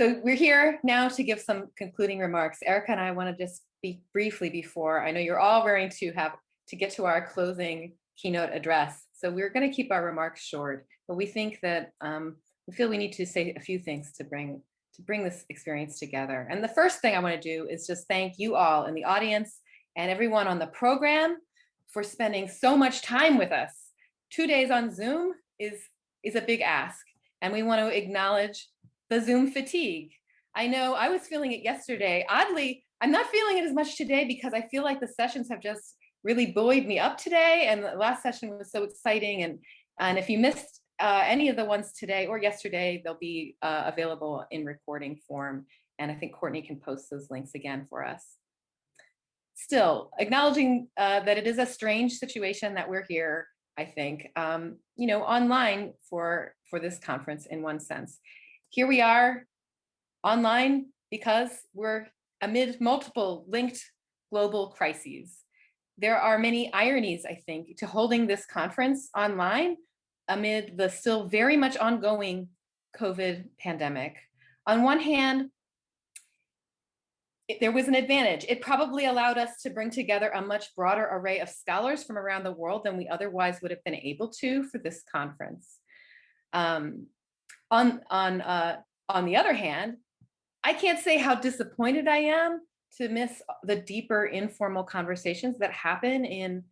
So we're here now to give some concluding remarks. Erica and I want to just speak briefly before, I know you're all raring to get to our closing keynote address. So we're going to keep our remarks short, but we think that we feel we need to say a few things to bring this experience together. And the first thing I want to do is just thank you all in the audience and everyone on the program for spending so much time with us. 2 days on Zoom is a big ask, and we want to acknowledge the Zoom fatigue. I know I was feeling it yesterday. Oddly, I'm not feeling it as much today because I feel like the sessions have just really buoyed me up today, and the last session was so exciting. And if you missed any of the ones today or yesterday, they'll be available in recording form, and I think Courtney can post those links again for us. Still, acknowledging that it is a strange situation that we're here, I think, online for this conference in one sense. Here we are online because we're amid multiple linked global crises. There are many ironies, I think, to holding this conference online amid the still very much ongoing COVID pandemic. On one hand, there was an advantage. It probably allowed us to bring together a much broader array of scholars from around the world than we otherwise would have been able to for this conference. On the other hand, I can't say how disappointed I am to miss the deeper informal conversations that happen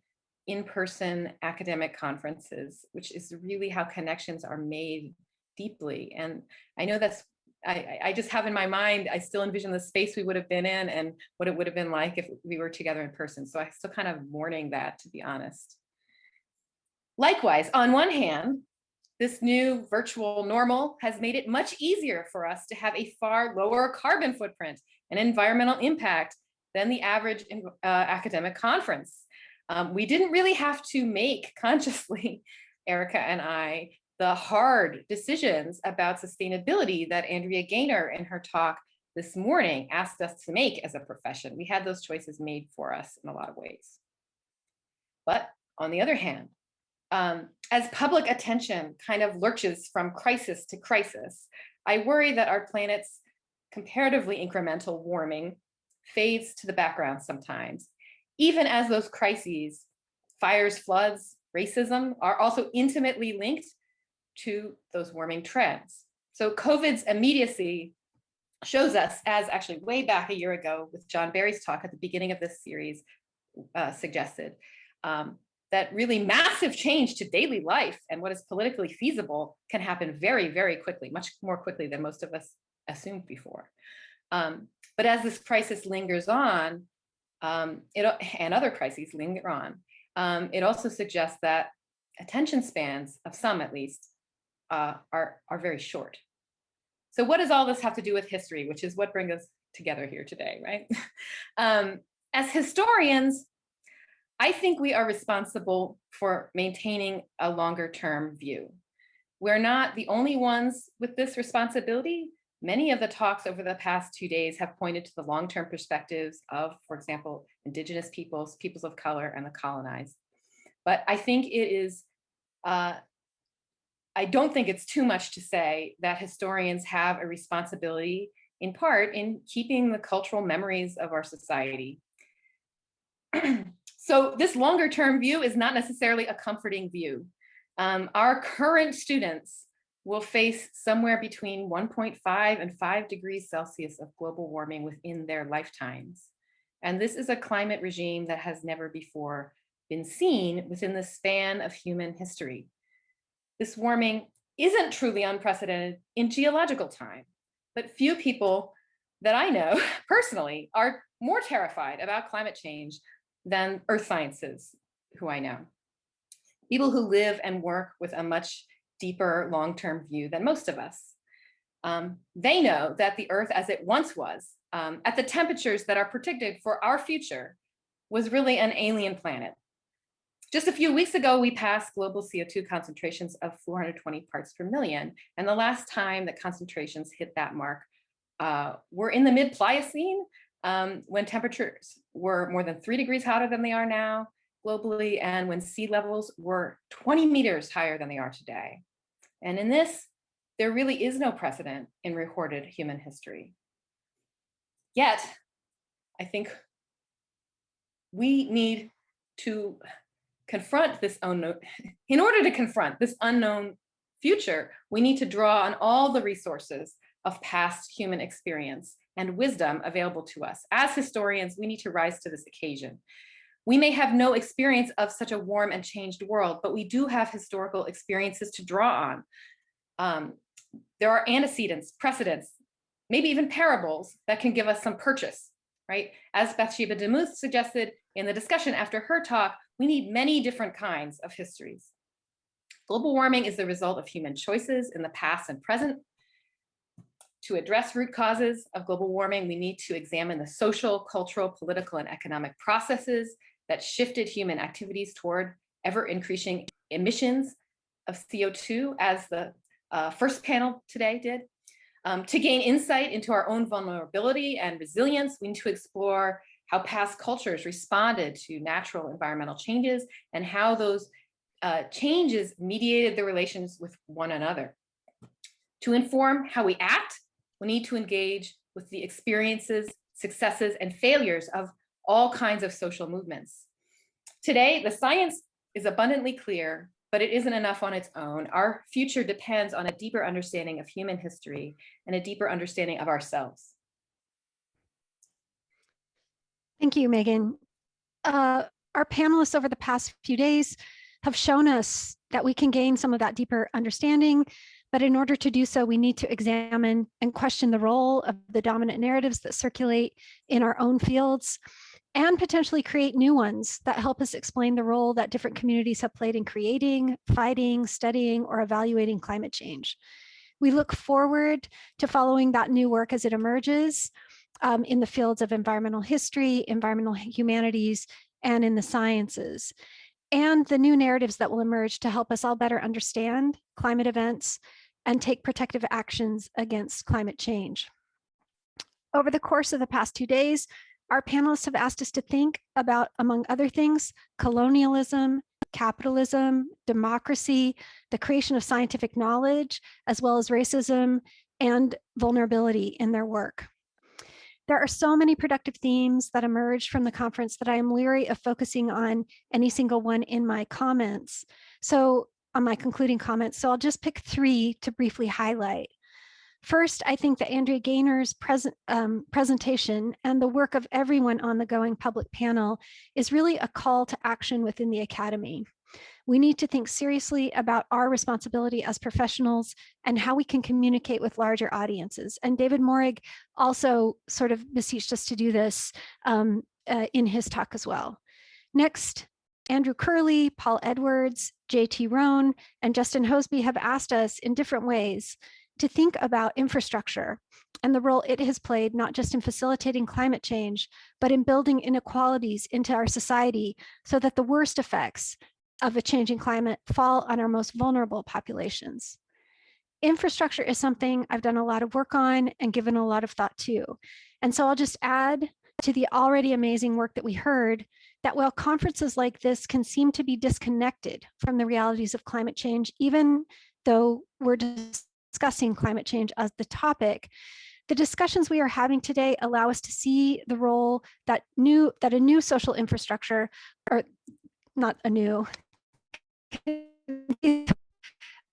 in-person academic conferences, which is really how connections are made deeply. And I know that's, I just have in my mind, I still envision the space we would have been in and what it would have been like if we were together in person. So I'm still kind of mourning that, to be honest. Likewise, on one hand, this new virtual normal has made it much easier for us to have a far lower carbon footprint and environmental impact than the average academic conference. We didn't really have to make consciously, Erica and I, the hard decisions about sustainability that Andrea Gaynor in her talk this morning asked us to make as a profession. We had those choices made for us in a lot of ways. But on the other hand, as public attention kind of lurches from crisis to crisis, I worry that our planet's comparatively incremental warming fades to the background sometimes, even as those crises, fires, floods, racism, are also intimately linked to those warming trends. So COVID's immediacy shows us, as actually way back a year ago with John Barry's talk at the beginning of this series suggested, that really massive change to daily life and what is politically feasible can happen very, very quickly, much more quickly than most of us assumed before. But as this crisis lingers on, and other crises linger on, it also suggests that attention spans of some, at least, are very short. So what does all this have to do with history, which is what brings us together here today, right? As historians, I think we are responsible for maintaining a longer term view. We're not the only ones with this responsibility. Many of the talks over the past 2 days have pointed to the long-term perspectives of, for example, Indigenous peoples, peoples of color, and the colonized. But I think it is, I don't think it's too much to say that historians have a responsibility, in part, in keeping the cultural memories of our society. So this longer term view is not necessarily a comforting view. Our current students will face somewhere between 1.5 and 5 degrees Celsius of global warming within their lifetimes. And this is a climate regime that has never before been seen within the span of human history. This warming isn't truly unprecedented in geological time, but few people that I know personally are more terrified about climate change than earth sciences who I know. People who live and work with a much deeper long-term view than most of us. They know that the Earth as it once was, at the temperatures that are predicted for our future, was really an alien planet. Just a few weeks ago, we passed global CO2 concentrations of 420 parts per million. And the last time that concentrations hit that mark were in the mid-Pliocene, when temperatures were more than 3 degrees hotter than they are now globally, and when sea levels were 20 meters higher than they are today. And in this there really is no precedent in recorded human history. Yet, I think we need to confront this unknown. In order to confront this unknown future, we need to draw on all the resources of past human experience and wisdom available to us. As historians, we need to rise to this occasion. We may have no experience of such a warm and changed world, but we do have historical experiences to draw on. There are antecedents, precedents, maybe even parables that can give us some purchase, right? As Bathsheba DeMuth suggested in the discussion after her talk, we need many different kinds of histories. Global warming is the result of human choices in the past and present. To address root causes of global warming, we need to examine the social, cultural, political, and economic processes that shifted human activities toward ever increasing emissions of CO2, as the first panel today did. To gain insight into our own vulnerability and resilience, we need to explore how past cultures responded to natural environmental changes and how those changes mediated the relations with one another. To inform how we act, we need to engage with the experiences, successes, and failures of all kinds of social movements. Today, the science is abundantly clear, but it isn't enough on its own. Our future depends on a deeper understanding of human history and a deeper understanding of ourselves. Thank you, Megan. Our panelists over the past few days have shown us that we can gain some of that deeper understanding, but in order to do so, we need to examine and question the role of the dominant narratives that circulate in our own fields, and potentially create new ones that help us explain the role that different communities have played in creating, fighting, studying, or evaluating climate change. We look forward to following that new work as it emerges in the fields of environmental history, environmental humanities, and in the sciences, and the new narratives that will emerge to help us all better understand climate events and take protective actions against climate change. Over the course of the past 2 days, our panelists have asked us to think about, among other things, colonialism, capitalism, democracy, the creation of scientific knowledge, as well as racism and vulnerability in their work. There are so many productive themes that emerged from the conference that I am leery of focusing on any single one in my comments. So on my concluding comments, so I'll just pick 3 to briefly highlight. First, I think that Andrea Gaynor's presentation and the work of everyone on the Going Public panel is really a call to action within the academy. We need to think seriously about our responsibility as professionals and how we can communicate with larger audiences. And David Morrig also sort of beseeched us to do this in his talk as well. Next, Andrew Curley, Paul Edwards, J.T. Rohn, and Justin Hosby have asked us in different ways to think about infrastructure and the role it has played, not just in facilitating climate change, but in building inequalities into our society so that the worst effects of a changing climate fall on our most vulnerable populations. Infrastructure is something I've done a lot of work on and given a lot of thought to. And so I'll just add to the already amazing work that we heard that while conferences like this can seem to be disconnected from the realities of climate change, even though we're discussing climate change as the topic, the discussions we are having today allow us to see the role that a new social infrastructure, or not a new,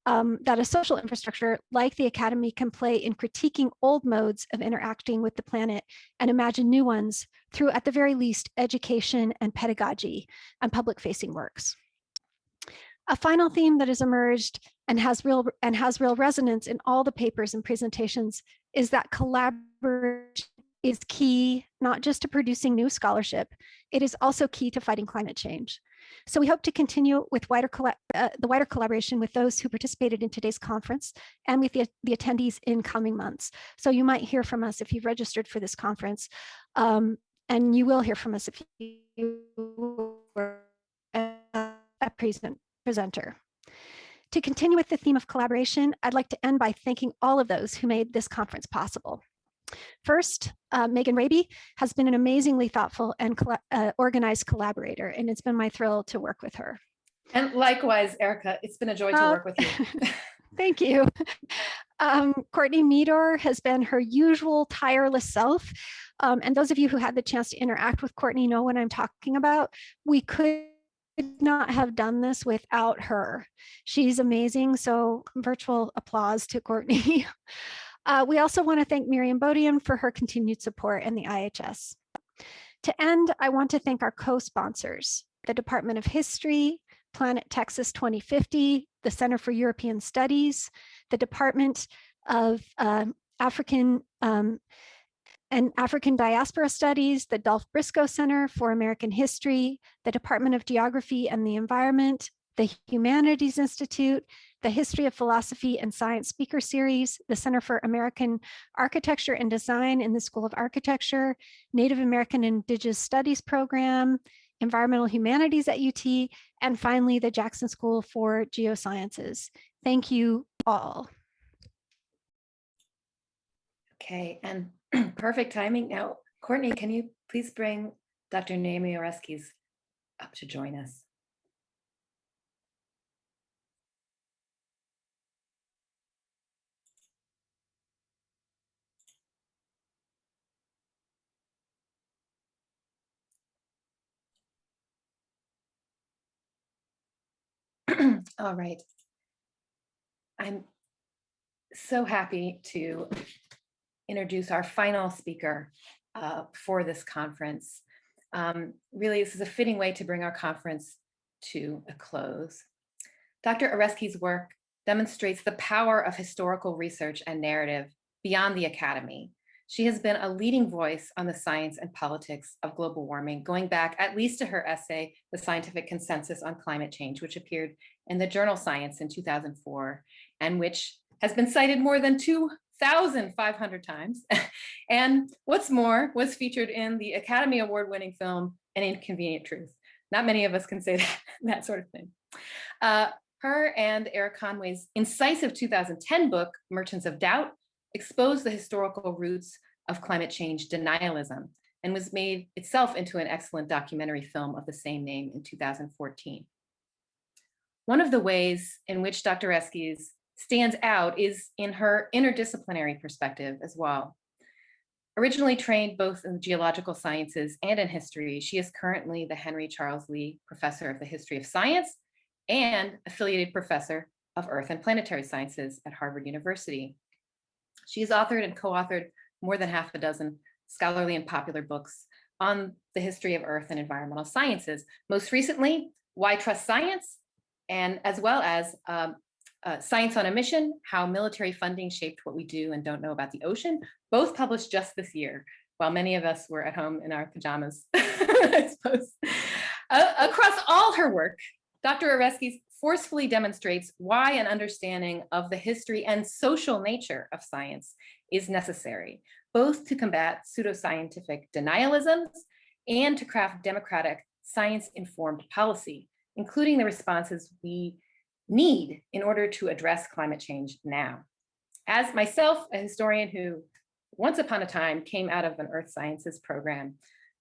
that a social infrastructure like the Academy can play in critiquing old modes of interacting with the planet and imagine new ones through, at the very least, education and pedagogy and public-facing works. A final theme that has emerged and has real resonance in all the papers and presentations is that collaboration is key, not just to producing new scholarship, it is also key to fighting climate change. So we hope to continue with the wider collaboration with those who participated in today's conference and with the attendees in coming months. So you might hear from us if you've registered for this conference, and you will hear from us if you were a presenter. To continue with the theme of collaboration, I'd like to end by thanking all of those who made this conference possible. First, Megan Raby has been an amazingly thoughtful and organized collaborator, and it's been my thrill to work with her. And likewise, Erica, it's been a joy to work with you. Thank you. Courtney Meador has been her usual tireless self. And those of you who had the chance to interact with Courtney know what I'm talking about. We could not have done this without her. She's amazing. So virtual applause to Courtney. We also want to thank Miriam Bodian for her continued support and the IHS. To end, I want to thank our co-sponsors, the Department of History, Planet Texas 2050, the Center for European Studies, the Department of African and African Diaspora Studies, the Dolph Briscoe Center for American History, the Department of Geography and the Environment, the Humanities Institute, the History of Philosophy and Science Speaker Series, the Center for American Architecture and Design in the School of Architecture, Native American Indigenous Studies Program, Environmental Humanities at UT, and finally, the Jackson School for Geosciences. Thank you all. Okay, and perfect timing. Now, Courtney, can you please bring Dr. Naomi Oreskes up to join us? All right. I'm so happy to introduce our final speaker for this conference. Really, this is a fitting way to bring our conference to a close. Dr. Oreskes' work demonstrates the power of historical research and narrative beyond the academy. She has been a leading voice on the science and politics of global warming, going back at least to her essay, The Scientific Consensus on Climate Change, which appeared in the journal Science in 2004, and which has been cited more than 2,500 times. And what's more, was featured in the Academy Award-winning film, An Inconvenient Truth. Not many of us can say that sort of thing. Her and Eric Conway's incisive 2010 book, Merchants of Doubt, exposed the historical roots of climate change denialism and was made itself into an excellent documentary film of the same name in 2014. One of the ways in which Dr. Oreskes stands out is in her interdisciplinary perspective as well. Originally trained both in the geological sciences and in history, she is currently the Henry Charles Lee Professor of the History of Science and affiliated professor of Earth and Planetary Sciences at Harvard University. She has authored and co-authored more than half a dozen scholarly and popular books on the history of Earth and environmental sciences. Most recently, Why Trust Science, and as well as Science on a Mission, How Military Funding Shaped What We Do and Don't Know About the Ocean, both published just this year, while many of us were at home in our pajamas, I suppose. Across all her work, Dr. Oreskes forcefully demonstrates why an understanding of the history and social nature of science is necessary, both to combat pseudoscientific denialisms and to craft democratic, science-informed policy, including the responses we need in order to address climate change now. As myself, a historian who once upon a time came out of an earth sciences program,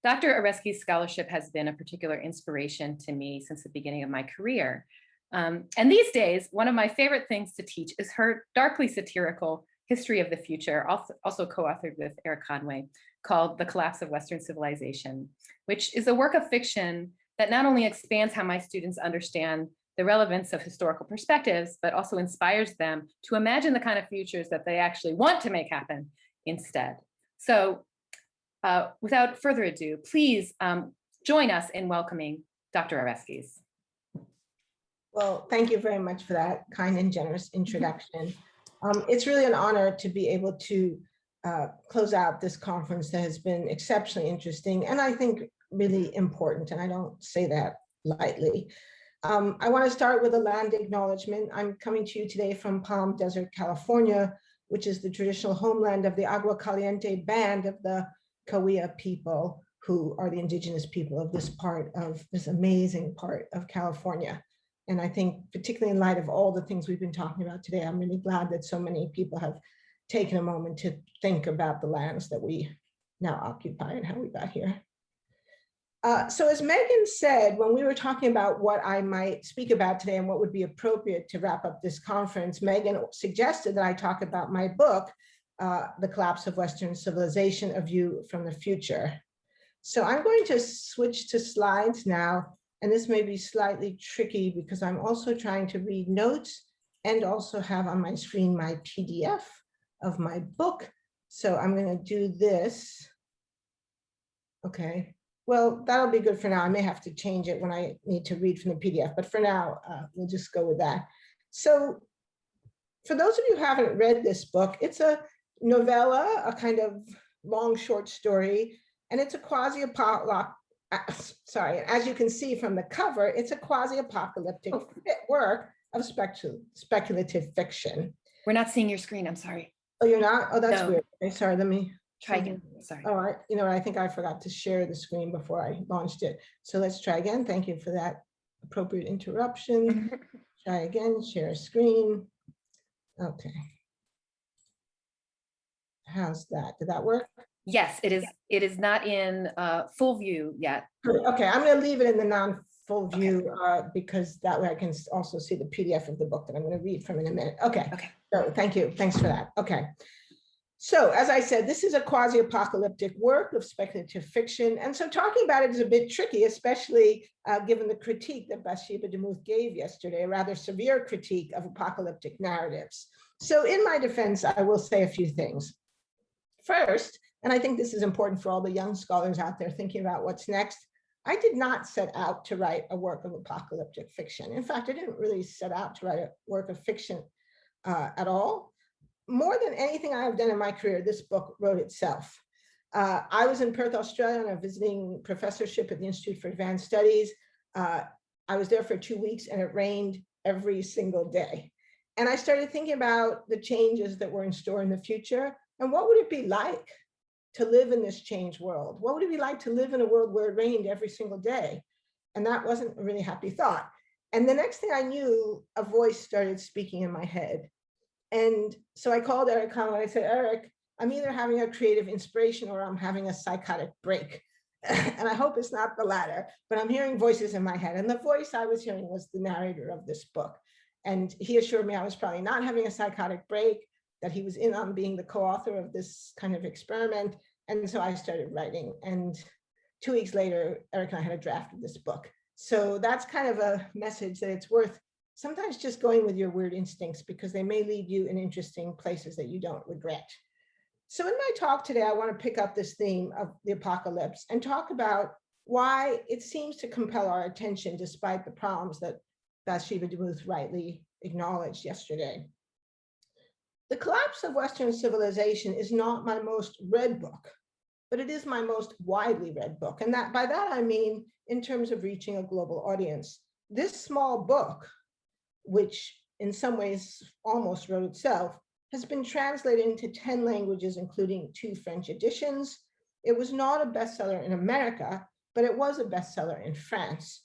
Dr. Oreskes' scholarship has been a particular inspiration to me since the beginning of my career. And these days, one of my favorite things to teach is her darkly satirical History of the Future, also co-authored with Eric Conway, called The Collapse of Western Civilization, which is a work of fiction that not only expands how my students understand the relevance of historical perspectives, but also inspires them to imagine the kind of futures that they actually want to make happen instead. So without further ado, please join us in welcoming Dr. Oreskes. Well, thank you very much for that kind and generous introduction. It's really an honor to be able to close out this conference that has been exceptionally interesting and I think really important, and I don't say that lightly. I want to start with a land acknowledgement. I'm coming to you today from Palm Desert, California, which is the traditional homeland of the Agua Caliente band of the Cahuilla people, who are the indigenous people of this amazing part of California. And I think particularly in light of all the things we've been talking about today, I'm really glad that so many people have taken a moment to think about the lands that we now occupy and how we got here. So as Megan said, when we were talking about what I might speak about today and what would be appropriate to wrap up this conference, Megan suggested that I talk about my book, The Collapse of Western Civilization, A View from the Future. So I'm going to switch to slides now, and this may be slightly tricky because I'm also trying to read notes and also have on my screen my PDF of my book. So I'm going to do this. Okay. Well, that'll be good for now. I may have to change it when I need to read from the PDF, but for now, we'll just go with that. So for those of you who haven't read this book, it's a novella, a kind of long short story, and it's a quasi-apocalyptic, sorry, as you can see from the cover, it's a quasi-apocalyptic work of speculative fiction. We're not seeing your screen. I'm sorry. Oh, you're not? Oh, that's No. weird. Okay, sorry, let me Try again. Sorry. All right, you know, I think I forgot to share the screen before I launched it. So let's try again. Thank you for that appropriate interruption. Try again, share screen. Okay. How's that? Did that work? Yes, it is. It is not in full view yet. Okay, I'm going to leave it in the non-full view because that way I can also see the PDF of the book that I'm going to read from in a minute. Okay. Okay. So thank you. Thanks for that. Okay. So as I said, this is a quasi-apocalyptic work of speculative fiction. And so talking about it is a bit tricky, especially given the critique that Bathsheba DeMuth gave yesterday, a rather severe critique of apocalyptic narratives. So in my defense, I will say a few things. First, and I think this is important for all the young scholars out there thinking about what's next, I did not set out to write a work of apocalyptic fiction. In fact, I didn't really set out to write a work of fiction at all. More than anything I have done in my career, this book wrote itself. I was in Perth, Australia, on a visiting professorship at the Institute for Advanced Studies. I was there for 2 weeks and it rained every single day. And I started thinking about the changes that were in store in the future and what would it be like to live in this changed world? What would it be like to live in a world where it rained every single day? And that wasn't a really happy thought. And the next thing I knew, a voice started speaking in my head. And so I called Eric Conway and I said, Eric, I'm either having a creative inspiration or I'm having a psychotic break. And I hope it's not the latter, but I'm hearing voices in my head. And the voice I was hearing was the narrator of this book. And he assured me I was probably not having a psychotic break, that he was in on being the co-author of this kind of experiment. And so I started writing. And 2 weeks later, Eric and I had a draft of this book. So that's kind of a message that it's worth sometimes just going with your weird instincts because they may lead you in interesting places that you don't regret. So in my talk today, I want to pick up this theme of the apocalypse and talk about why it seems to compel our attention despite the problems that Bathsheba DeMuth rightly acknowledged yesterday. The Collapse of Western Civilization is not my most read book, but it is my most widely read book. And by that, I mean in terms of reaching a global audience. This small book, which in some ways almost wrote itself, has been translated into 10 languages, including 2 French editions. It was not a bestseller in America, but it was a bestseller in France.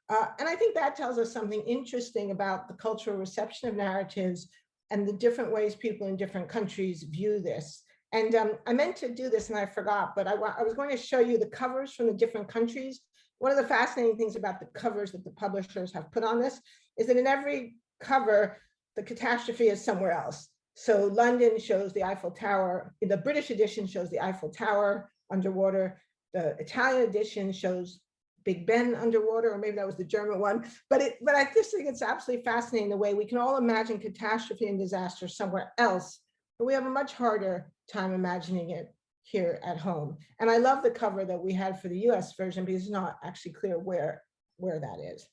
And I think that tells us something interesting about the cultural reception of narratives and the different ways people in different countries view this. And I meant to do this and I forgot, but I was going to show you the covers from the different countries. One of the fascinating things about the covers that the publishers have put on this is that in every cover, the catastrophe is somewhere else. So London shows the Eiffel Tower. The British edition shows the Eiffel Tower underwater. The Italian edition shows Big Ben underwater, or maybe that was the German one. But I just think it's absolutely fascinating the way we can all imagine catastrophe and disaster somewhere else, but we have a much harder time imagining it here at home. And I love the cover that we had for the US version because it's not actually clear where that is.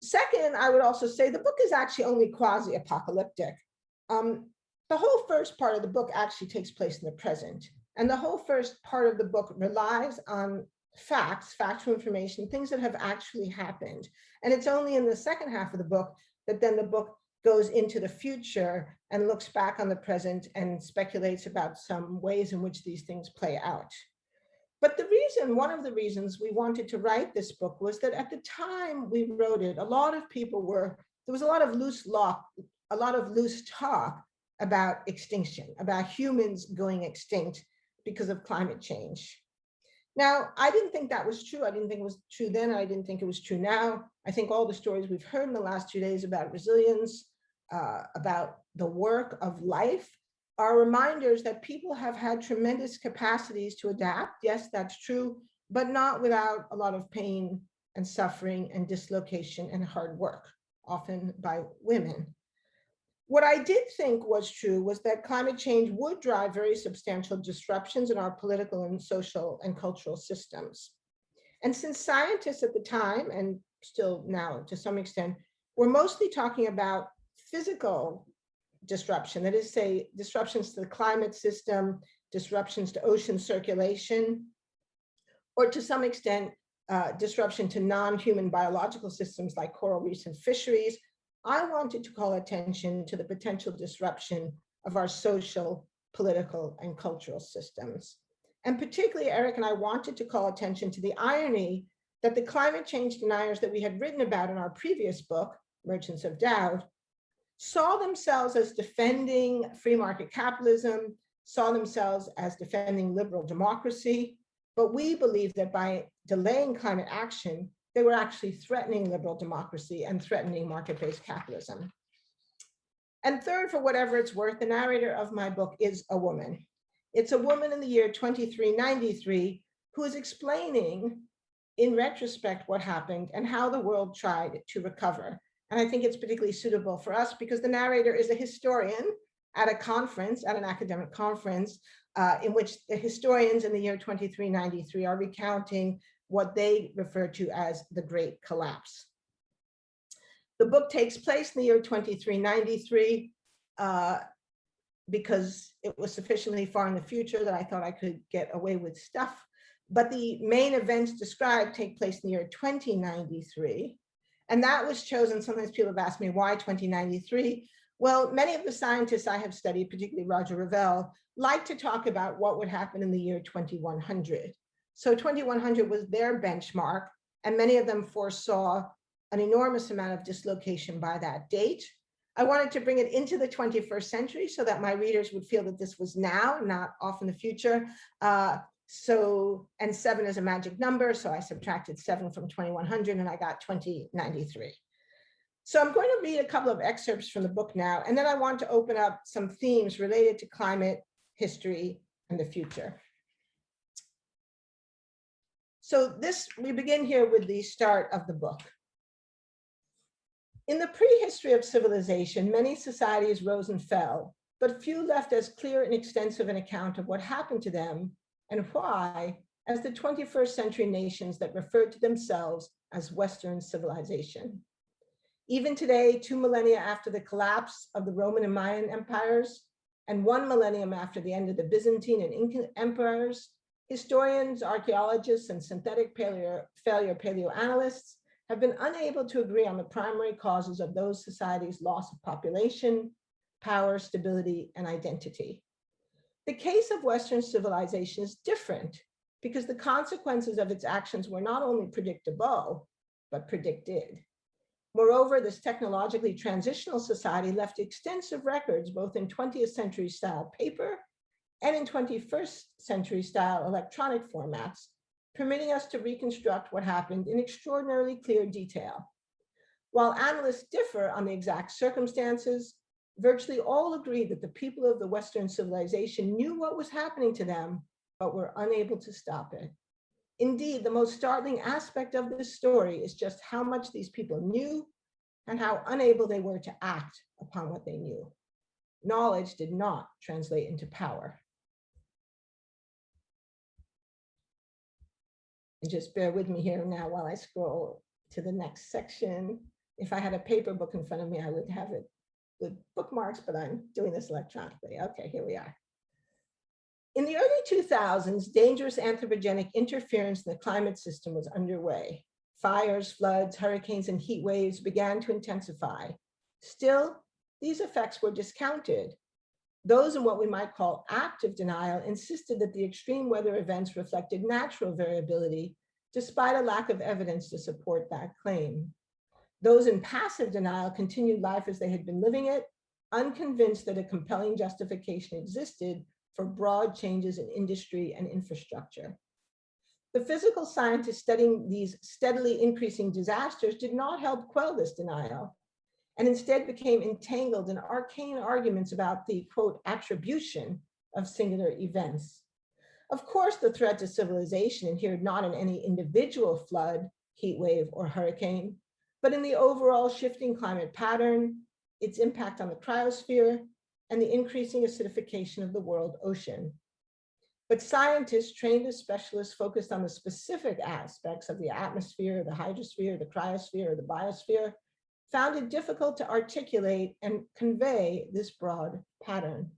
Second, I would also say the book is actually only quasi-apocalyptic. The whole first part of the book actually takes place in the present. And the whole first part of the book relies on factual information, things that have actually happened. And it's only in the second half of the book that then the book goes into the future and looks back on the present and speculates about some ways in which these things play out. But one of the reasons we wanted to write this book was that at the time we wrote it, there was a lot of loose talk about extinction, about humans going extinct because of climate change. Now, I didn't think that was true. I didn't think it was true then. I didn't think it was true now. I think all the stories we've heard in the last 2 days about resilience, about the work of life, are reminders that people have had tremendous capacities to adapt. Yes, that's true, but not without a lot of pain and suffering and dislocation and hard work, often by women. What I did think was true was that climate change would drive very substantial disruptions in our political and social and cultural systems. And since scientists at the time, and still now to some extent, were mostly talking about physical disruption, that is, say, disruptions to the climate system, disruptions to ocean circulation, or to some extent, disruption to non-human biological systems like coral reefs and fisheries, I wanted to call attention to the potential disruption of our social, political, and cultural systems. And particularly, Eric and I wanted to call attention to the irony that the climate change deniers that we had written about in our previous book, Merchants of Doubt, saw themselves as defending free market capitalism, saw themselves as defending liberal democracy, but we believe that by delaying climate action, they were actually threatening liberal democracy and threatening market-based capitalism. And third, for whatever it's worth, the narrator of my book is a woman. It's a woman in the year 2393 who is explaining in retrospect what happened and how the world tried to recover. And I think it's particularly suitable for us because the narrator is a historian at a conference, at an academic conference, in which the historians in the year 2393 are recounting what they refer to as the Great Collapse. The book takes place in the year 2393 because it was sufficiently far in the future that I thought I could get away with stuff. But the main events described take place in the year 2093. And that was chosen, sometimes people have asked me why 2093? Well, many of the scientists I have studied, particularly Roger Revelle, like to talk about what would happen in the year 2100. So 2100 was their benchmark, and many of them foresaw an enormous amount of dislocation by that date. I wanted to bring it into the 21st century so that my readers would feel that this was now, not off in the future. And 7 is a magic number, so I subtracted 7 from 2100 and I got 2093. So I'm going to read a couple of excerpts from the book now, and then I want to open up some themes related to climate, history, and the future. So we begin here with the start of the book. In the prehistory of civilization, many societies rose and fell, but few left as clear and extensive an account of what happened to them and why as the 21st century nations that referred to themselves as Western civilization. Even today, 2 millennia after the collapse of the Roman and Mayan empires, and 1 millennium after the end of the Byzantine and Incan empires, historians, archaeologists, and synthetic failure paleoanalysts have been unable to agree on the primary causes of those societies' loss of population, power, stability, and identity. The case of Western civilization is different because the consequences of its actions were not only predictable, but predicted. Moreover, this technologically transitional society left extensive records, both in 20th century style paper and in 21st century style electronic formats, permitting us to reconstruct what happened in extraordinarily clear detail. While analysts differ on the exact circumstances, virtually all agree that the people of the Western civilization knew what was happening to them, but were unable to stop it. Indeed, the most startling aspect of this story is just how much these people knew and how unable they were to act upon what they knew. Knowledge did not translate into power. And just bear with me here now while I scroll to the next section. If I had a paper book in front of me, I would have it with bookmarks, but I'm doing this electronically. Okay, here we are. In the early 2000s, dangerous anthropogenic interference in the climate system was underway. Fires, floods, hurricanes, and heat waves began to intensify. Still, these effects were discounted. Those in what we might call active denial insisted that the extreme weather events reflected natural variability, despite a lack of evidence to support that claim. Those in passive denial continued life as they had been living it, unconvinced that a compelling justification existed for broad changes in industry and infrastructure. The physical scientists studying these steadily increasing disasters did not help quell this denial, and instead became entangled in arcane arguments about the, quote, attribution of singular events. Of course, the threat to civilization adhered not in any individual flood, heat wave, or hurricane, but in the overall shifting climate pattern, its impact on the cryosphere, and the increasing acidification of the world ocean. But scientists trained as specialists focused on the specific aspects of the atmosphere, the hydrosphere, the cryosphere, or the biosphere, found it difficult to articulate and convey this broad pattern.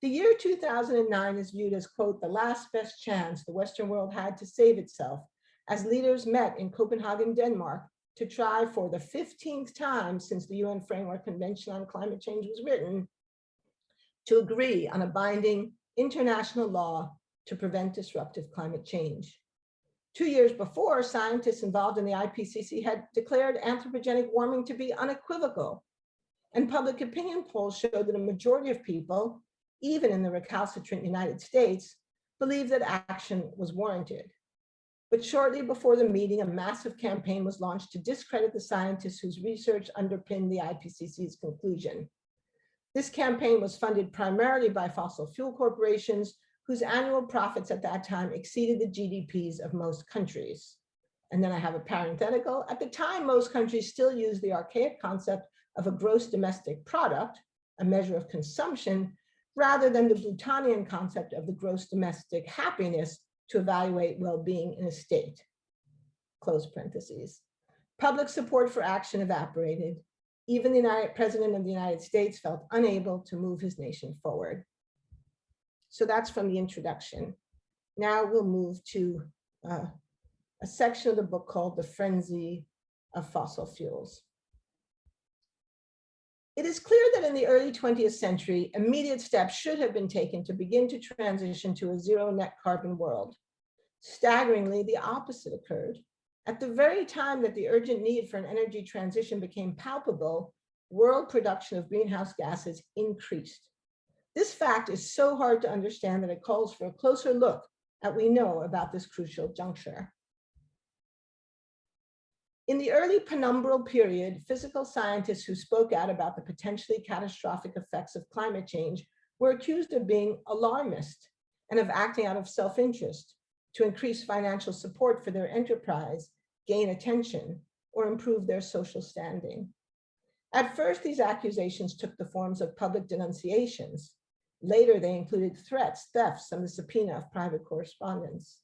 The year 2009 is viewed as, quote, the last best chance the Western world had to save itself, as leaders met in Copenhagen, Denmark, to try for the 15th time since the UN Framework Convention on Climate Change was written, to agree on a binding international law to prevent disruptive climate change. 2 years before, scientists involved in the IPCC had declared anthropogenic warming to be unequivocal. And public opinion polls showed that a majority of people, even in the recalcitrant United States, believed that action was warranted. But shortly before the meeting, a massive campaign was launched to discredit the scientists whose research underpinned the IPCC's conclusion. This campaign was funded primarily by fossil fuel corporations whose annual profits at that time exceeded the GDPs of most countries. And then I have a parenthetical. At the time, most countries still used the archaic concept of a gross domestic product, a measure of consumption, rather than the Plutonian concept of the gross domestic happiness to evaluate well-being in a state. Close parentheses. Public support for action evaporated. Even the President of the United States felt unable to move his nation forward. So that's from the introduction. Now we'll move to a section of the book called The Frenzy of Fossil Fuels. It is clear that in the early 20th century, immediate steps should have been taken to begin to transition to a zero net carbon world. Staggeringly, the opposite occurred. At the very time that the urgent need for an energy transition became palpable, world production of greenhouse gases increased. This fact is so hard to understand that it calls for a closer look at what we know about this crucial juncture. In the early penumbral period, physical scientists who spoke out about the potentially catastrophic effects of climate change were accused of being alarmist and of acting out of self-interest to increase financial support for their enterprise, gain attention, or improve their social standing. At first, these accusations took the forms of public denunciations. Later, they included threats, thefts, and the subpoena of private correspondence.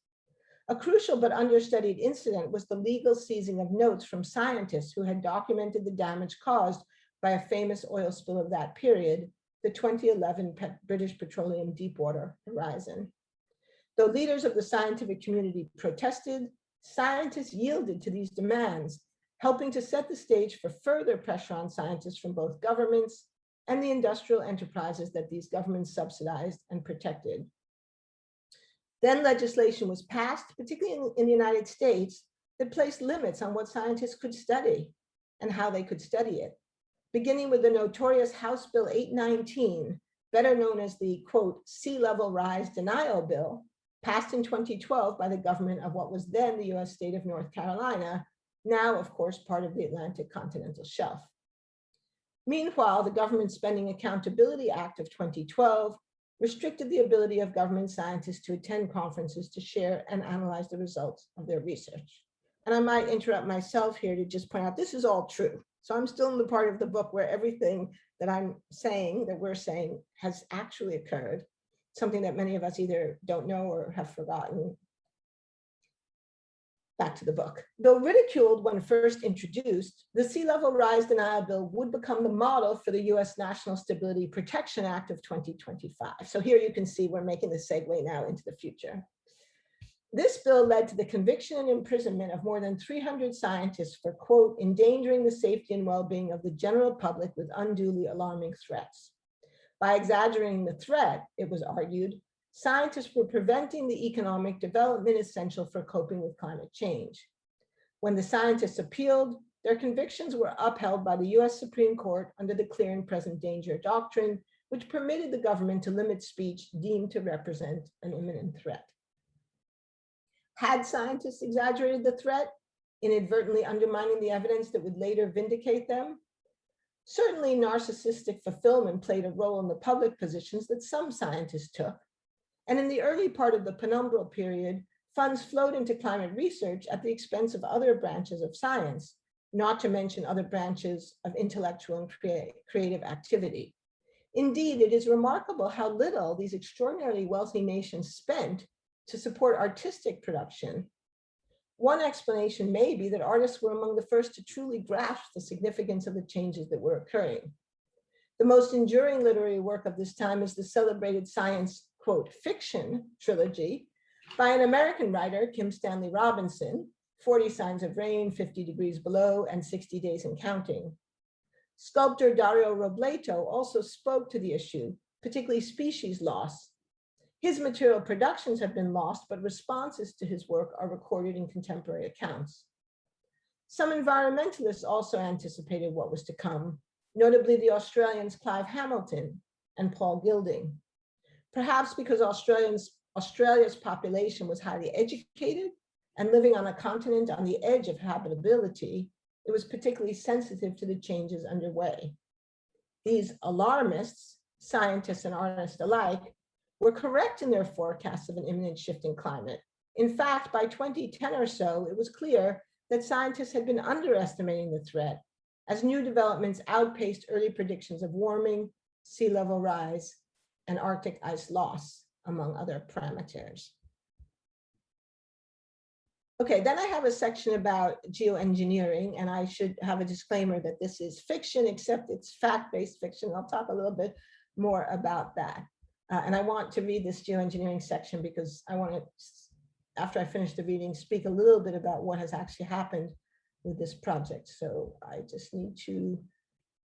A crucial but understudied incident was the legal seizing of notes from scientists who had documented the damage caused by a famous oil spill of that period, the 2011 British Petroleum Deepwater Horizon. Though leaders of the scientific community protested, scientists yielded to these demands, helping to set the stage for further pressure on scientists from both governments and the industrial enterprises that these governments subsidized and protected. Then legislation was passed, particularly in the United States, that placed limits on what scientists could study and how they could study it, beginning with the notorious House Bill 819, better known as the, quote, sea level rise denial bill, passed in 2012 by the government of what was then the US state of North Carolina, now, of course, part of the Atlantic continental shelf. Meanwhile, the Government Spending Accountability Act of 2012 restricted the ability of government scientists to attend conferences to share and analyze the results of their research. And I might interrupt myself here to just point out this is all true. So I'm still in the part of the book where everything that I'm saying, that we're saying, has actually occurred, something that many of us either don't know or have forgotten. Back to the book. Though ridiculed when first introduced, the Sea Level Rise Denial Bill would become the model for the US National Stability Protection Act of 2025. So here you can see we're making the segue now into the future. This bill led to the conviction and imprisonment of more than 300 scientists for, quote, endangering the safety and well-being of the general public with unduly alarming threats. By exaggerating the threat, it was argued, scientists were preventing the economic development essential for coping with climate change. When the scientists appealed, their convictions were upheld by the US Supreme Court under the clear and present danger doctrine, which permitted the government to limit speech deemed to represent an imminent threat. Had scientists exaggerated the threat, inadvertently undermining the evidence that would later vindicate them? Certainly, narcissistic fulfillment played a role in the public positions that some scientists took. And in the early part of the penumbral period, funds flowed into climate research at the expense of other branches of science, not to mention other branches of intellectual and creative activity. Indeed, it is remarkable how little these extraordinarily wealthy nations spent to support artistic production. One explanation may be that artists were among the first to truly grasp the significance of the changes that were occurring. The most enduring literary work of this time is the celebrated science, quote, fiction trilogy by an American writer, Kim Stanley Robinson, 40 Signs of Rain, 50 Degrees Below, and 60 Days and Counting. Sculptor Dario Robleto also spoke to the issue, particularly species loss. His material productions have been lost, but responses to his work are recorded in contemporary accounts. Some environmentalists also anticipated what was to come, notably the Australians Clive Hamilton and Paul Gilding. Perhaps because Australia's population was highly educated and living on a continent on the edge of habitability, it was particularly sensitive to the changes underway. These alarmists, scientists and artists alike, were correct in their forecasts of an imminent shift in climate. In fact, by 2010 or so, it was clear that scientists had been underestimating the threat as new developments outpaced early predictions of warming, sea level rise, and Arctic ice loss, among other parameters. Okay, then I have a section about geoengineering, and I should have a disclaimer that this is fiction, except it's fact-based fiction. I'll talk a little bit more about that. And I want to read this geoengineering section because I want to, after I finish the reading, speak a little bit about what has actually happened with this project. So I just need to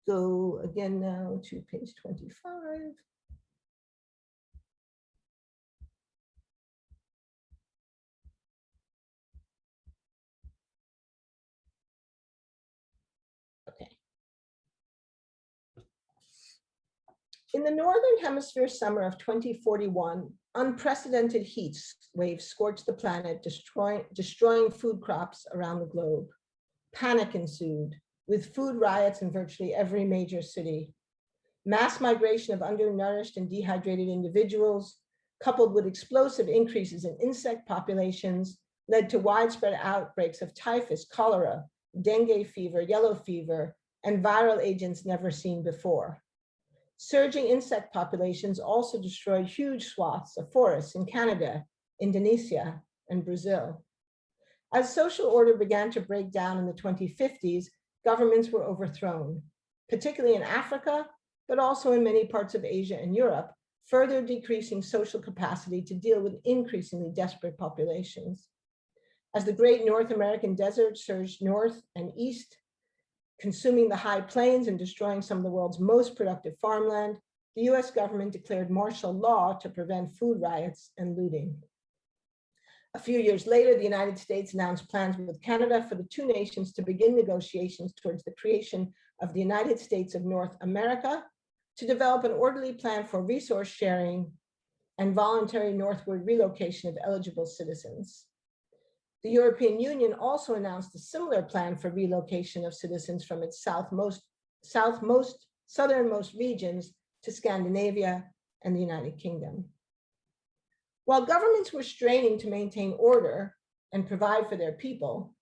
go again now to page 25. Okay. In the Northern Hemisphere summer of 2041, unprecedented heat waves scorched the planet, destroying food crops around the globe. Panic ensued, with food riots in virtually every major city. Mass migration of undernourished and dehydrated individuals, coupled with explosive increases in insect populations, led to widespread outbreaks of typhus, cholera, dengue fever, yellow fever, and viral agents never seen before. Surging insect populations also destroyed huge swaths of forests in Canada, Indonesia, and Brazil. As social order began to break down in the 2050s, governments were overthrown, particularly in Africa, but also in many parts of Asia and Europe, further decreasing social capacity to deal with increasingly desperate populations. As the great North American desert surged north and east, consuming the high plains and destroying some of the world's most productive farmland, the US government declared martial law to prevent food riots and looting. A few years later, the United States announced plans with Canada for the two nations to begin negotiations towards the creation of the United States of North America to develop an orderly plan for resource sharing and voluntary northward relocation of eligible citizens. The European Union also announced a similar plan for relocation of citizens from its southernmost regions to Scandinavia and the United Kingdom. While governments were straining to maintain order and provide for their people,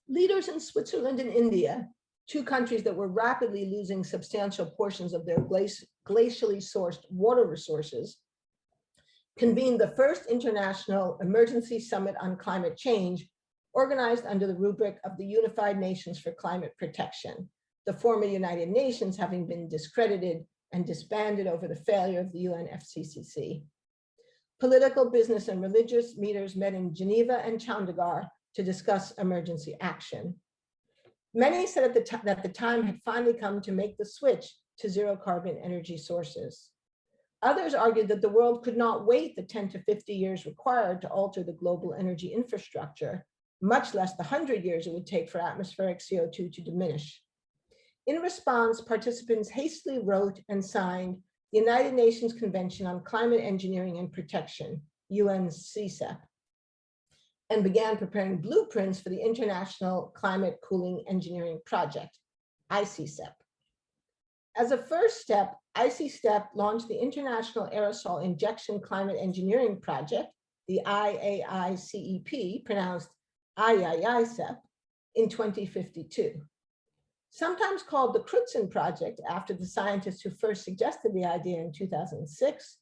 leaders in Switzerland and India, two countries that were rapidly losing substantial portions of their glacially sourced water resources, convened the first international emergency summit on climate change, organized under the rubric of the Unified Nations for Climate Protection, the former United Nations having been discredited and disbanded over the failure of the UNFCCC. Political, business, and religious leaders met in Geneva and Chandigarh to discuss emergency action. Many said that the time had finally come to make the switch to zero carbon energy sources. Others argued that the world could not wait the 10 to 50 years required to alter the global energy infrastructure, much less the 100 years it would take for atmospheric CO2 to diminish. In response, participants hastily wrote and signed the United Nations Convention on Climate Engineering and Protection, UNCCEP, and began preparing blueprints for the International Climate Cooling Engineering Project, ICCEP. As a first step, ICCEP launched the International Aerosol Injection Climate Engineering Project, the IAICEP, pronounced IAICEP, in 2052. Sometimes called the Crutzen Project after the scientists who first suggested the idea in 2006,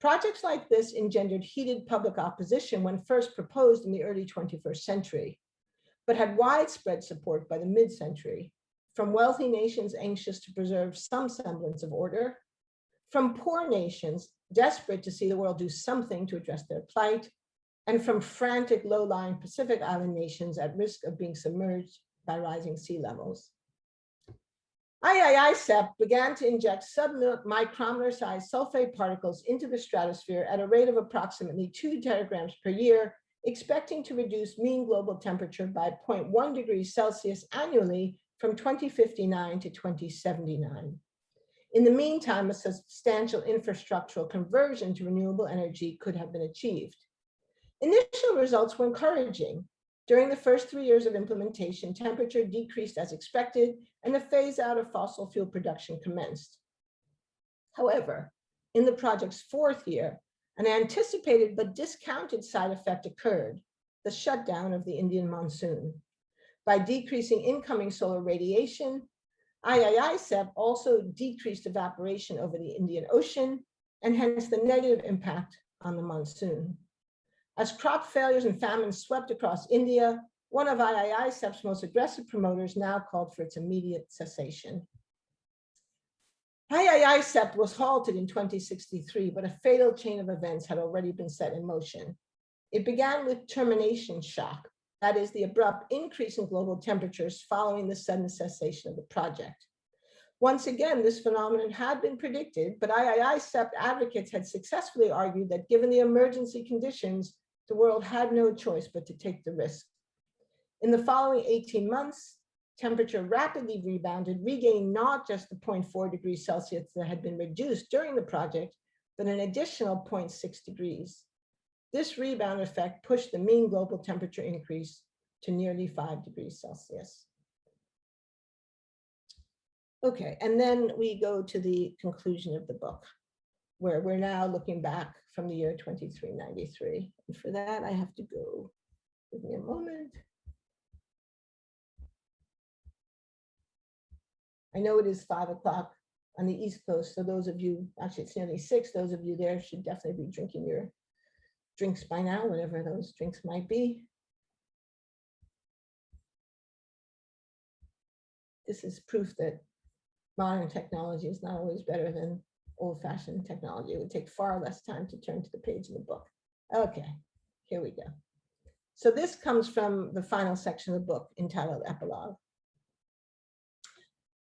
projects like this engendered heated public opposition when first proposed in the early 21st century, but had widespread support by the mid-century, from wealthy nations anxious to preserve some semblance of order, from poor nations desperate to see the world do something to address their plight, and from frantic low-lying Pacific Island nations at risk of being submerged by rising sea levels. IAICEP began to inject sub-micrometer-sized sulfate particles into the stratosphere at a rate of approximately 2 teragrams per year, expecting to reduce mean global temperature by 0.1 degrees Celsius annually from 2059 to 2079. In the meantime, a substantial infrastructural conversion to renewable energy could have been achieved. Initial results were encouraging. During the first 3 years of implementation, temperature decreased as expected, and the phase out of fossil fuel production commenced. However, in the project's 4th year, an anticipated but discounted side effect occurred, the shutdown of the Indian monsoon. By decreasing incoming solar radiation, IAICEP also decreased evaporation over the Indian Ocean, and hence the negative impact on the monsoon. As crop failures and famines swept across India, one of IAICEP's most aggressive promoters now called for its immediate cessation. IAICEP was halted in 2063, but a fatal chain of events had already been set in motion. It began with termination shock, that is, the abrupt increase in global temperatures following the sudden cessation of the project. Once again, this phenomenon had been predicted, but IAICEP advocates had successfully argued that given the emergency conditions, the world had no choice but to take the risk. In the following 18 months, temperature rapidly rebounded, regaining not just the 0.4 degrees Celsius that had been reduced during the project, but an additional 0.6 degrees. This rebound effect pushed the mean global temperature increase to nearly 5 degrees Celsius. Okay, and then we go to the conclusion of the book, where we're now looking back from the year 2393. And for that, I have to go. Give me a moment. I know it is 5 o'clock on the East Coast, so those of you, actually it's nearly 6, those of you there should definitely be drinking your drinks by now, whatever those drinks might be. This is proof that modern technology is not always better than old-fashioned technology. It would take far less time to turn to the page in the book. Okay, here we go. So this comes from the final section of the book entitled Epilogue.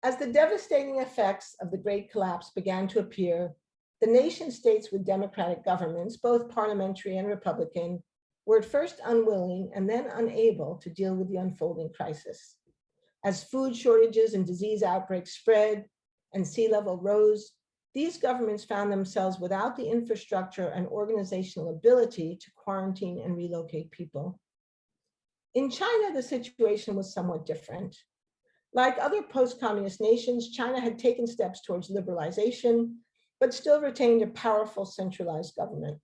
As the devastating effects of the Great Collapse began to appear, the nation states with democratic governments, both parliamentary and republican, were at first unwilling and then unable to deal with the unfolding crisis. As food shortages and disease outbreaks spread and sea level rose, these governments found themselves without the infrastructure and organizational ability to quarantine and relocate people. In China, the situation was somewhat different. Like other post-communist nations, China had taken steps towards liberalization, but still retained a powerful centralized government.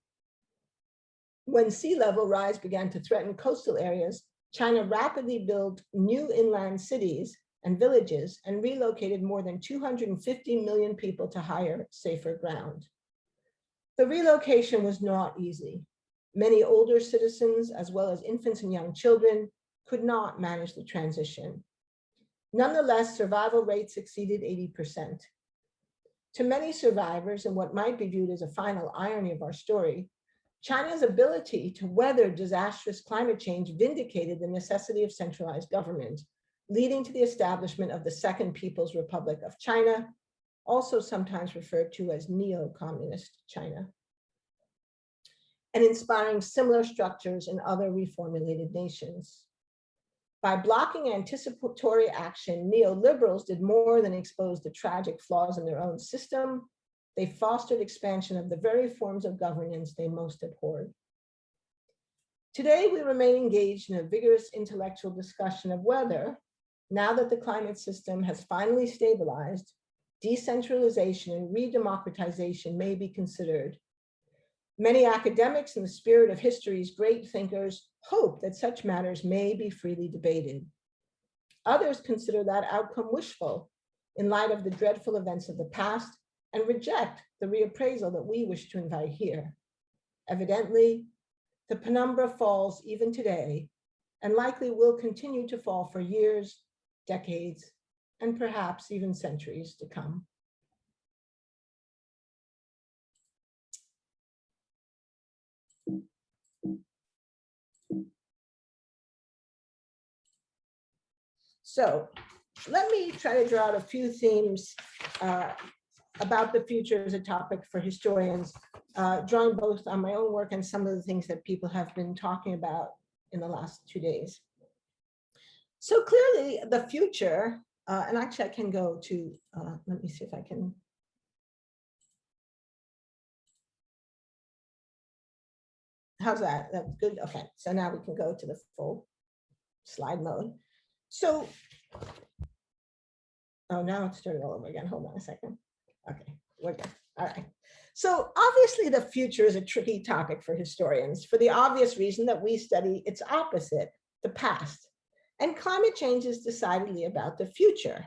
When sea level rise began to threaten coastal areas, China rapidly built new inland cities and villages and relocated more than 250 million people to higher, safer ground. The relocation was not easy. Many older citizens, as well as infants and young children, could not manage the transition. Nonetheless, survival rates exceeded 80%. To many survivors, and what might be viewed as a final irony of our story, China's ability to weather disastrous climate change vindicated the necessity of centralized government, leading to the establishment of the Second People's Republic of China, also sometimes referred to as neo-communist China, and inspiring similar structures in other reformulated nations. By blocking anticipatory action, neoliberals did more than expose the tragic flaws in their own system. They fostered expansion of the very forms of governance they most abhorred. Today, we remain engaged in a vigorous intellectual discussion of whether, now that the climate system has finally stabilized, decentralization and redemocratization may be considered. Many academics, in the spirit of history's great thinkers, hope that such matters may be freely debated. Others consider that outcome wishful in light of the dreadful events of the past and reject the reappraisal that we wish to invite here. Evidently, the penumbra falls even today and likely will continue to fall for years, decades, and perhaps even centuries to come. So let me try to draw out a few themes about the future as a topic for historians, drawing both on my own work and some of the things that people have been talking about in the last 2 days. So clearly the future, and actually I can go to, let me see if I can. How's that? That's good. Okay, so now we can go to the full slide mode. So, oh, now it's starting all over again. Hold on a second. Okay, we're good. All right. So obviously the future is a tricky topic for historians for the obvious reason that we study its opposite, the past. And climate change is decidedly about the future.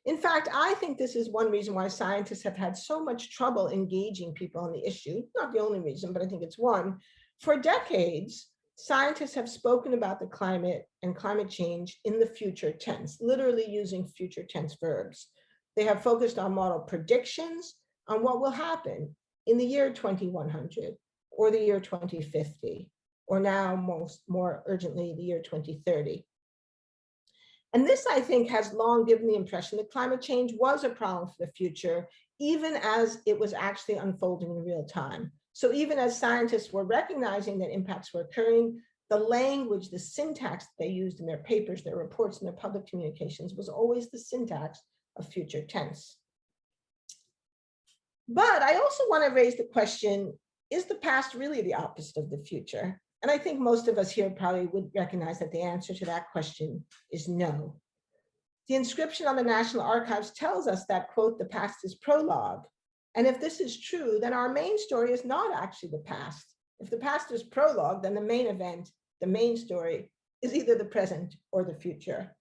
In fact, I think this is one reason why scientists have had so much trouble engaging people on the issue. Not the only reason, but I think it's one. For decades, scientists have spoken about the climate and climate change in the future tense, literally using future tense verbs. They have focused on model predictions on what will happen in the year 2100 or the year 2050, or now more urgently, the year 2030. And this, I think, has long given the impression that climate change was a problem for the future, even as it was actually unfolding in real time. So even as scientists were recognizing that impacts were occurring, the language, the syntax they used in their papers, their reports, and their public communications was always the syntax of future tense. But I also want to raise the question, is the past really the opposite of the future? And I think most of us here probably would recognize that the answer to that question is no. The inscription on the National Archives tells us that, quote, the past is prologue. And if this is true, then our main story is not actually the past. If the past is prologue, then the main event, the main story, is either the present or the future.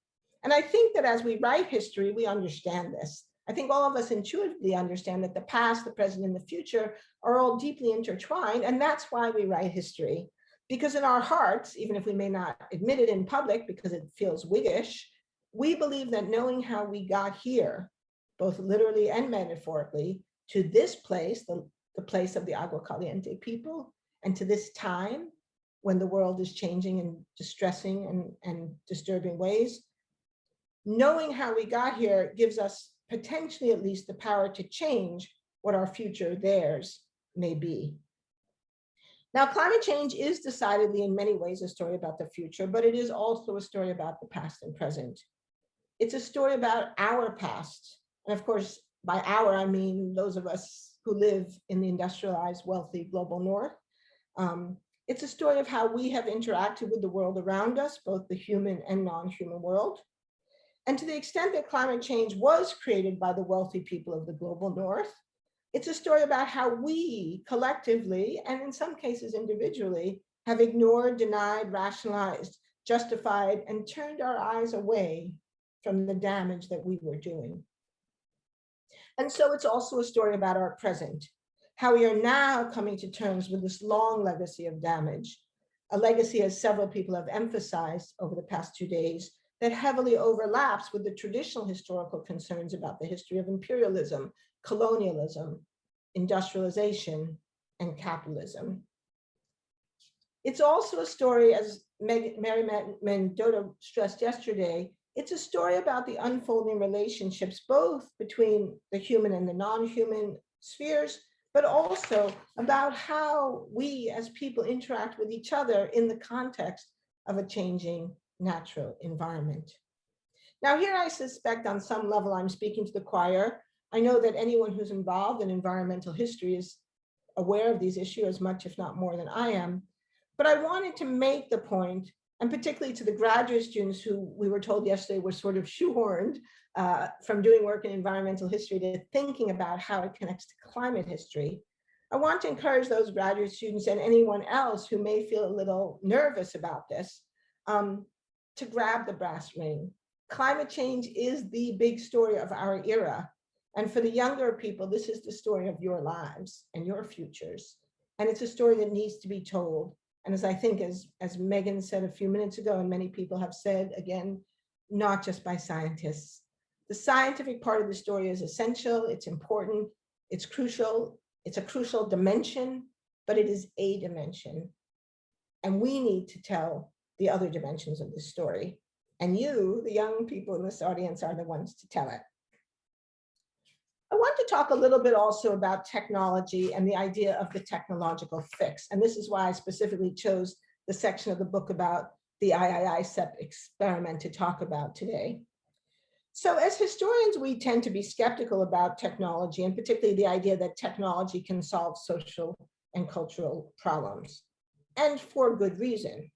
And I think that as we write history, we understand this. I think all of us intuitively understand that the past, the present, and the future are all deeply intertwined, and that's why we write history. Because in our hearts, even if we may not admit it in public because it feels Whiggish, we believe that knowing how we got here, both literally and metaphorically, to this place, the place of the Agua Caliente people, and to this time when the world is changing in distressing and disturbing ways, knowing how we got here gives us potentially at least the power to change what our future theirs may be. Now, climate change is decidedly in many ways a story about the future, but it is also a story about the past and present. It's a story about our past. And of course, by our, I mean those of us who live in the industrialized, wealthy global north. It's a story of how we have interacted with the world around us, both the human and non-human world. And to the extent that climate change was created by the wealthy people of the global north, it's a story about how we collectively, and in some cases individually, have ignored, denied, rationalized, justified, and turned our eyes away from the damage that we were doing. And so it's also a story about our present, how we are now coming to terms with this long legacy of damage, a legacy, as several people have emphasized over the past 2 days, that heavily overlaps with the traditional historical concerns about the history of imperialism, colonialism, industrialization, and capitalism. It's also a story, as Mary Mendota stressed yesterday, it's a story about the unfolding relationships, both between the human and the non-human spheres, but also about how we as people interact with each other in the context of a changing natural environment. Now here I suspect on some level I'm speaking to the choir. I know that anyone who's involved in environmental history is aware of these issues as much, if not more than I am. But But I wanted to make the point, and particularly to the graduate students who we were told yesterday were sort of shoehorned from doing work in environmental history to thinking about how it connects to climate history. I want to encourage those graduate students and anyone else who may feel a little nervous about this to grab the brass ring. Climate change is the big story of our era. And for the younger people, this is the story of your lives and your futures. And it's a story that needs to be told. And as I think, as Megan said a few minutes ago, and many people have said, again, not just by scientists. The scientific part of the story is essential, it's important, it's crucial, it's a crucial dimension, but it is a dimension. And we need to tell the other dimensions of this story. And you, the young people in this audience, are the ones to tell it. I want to talk a little bit also about technology and the idea of the technological fix. And this is why I specifically chose the section of the book about the IIICEP experiment to talk about today. So as historians, we tend to be skeptical about technology, and particularly the idea that technology can solve social and cultural problems, and for good reason.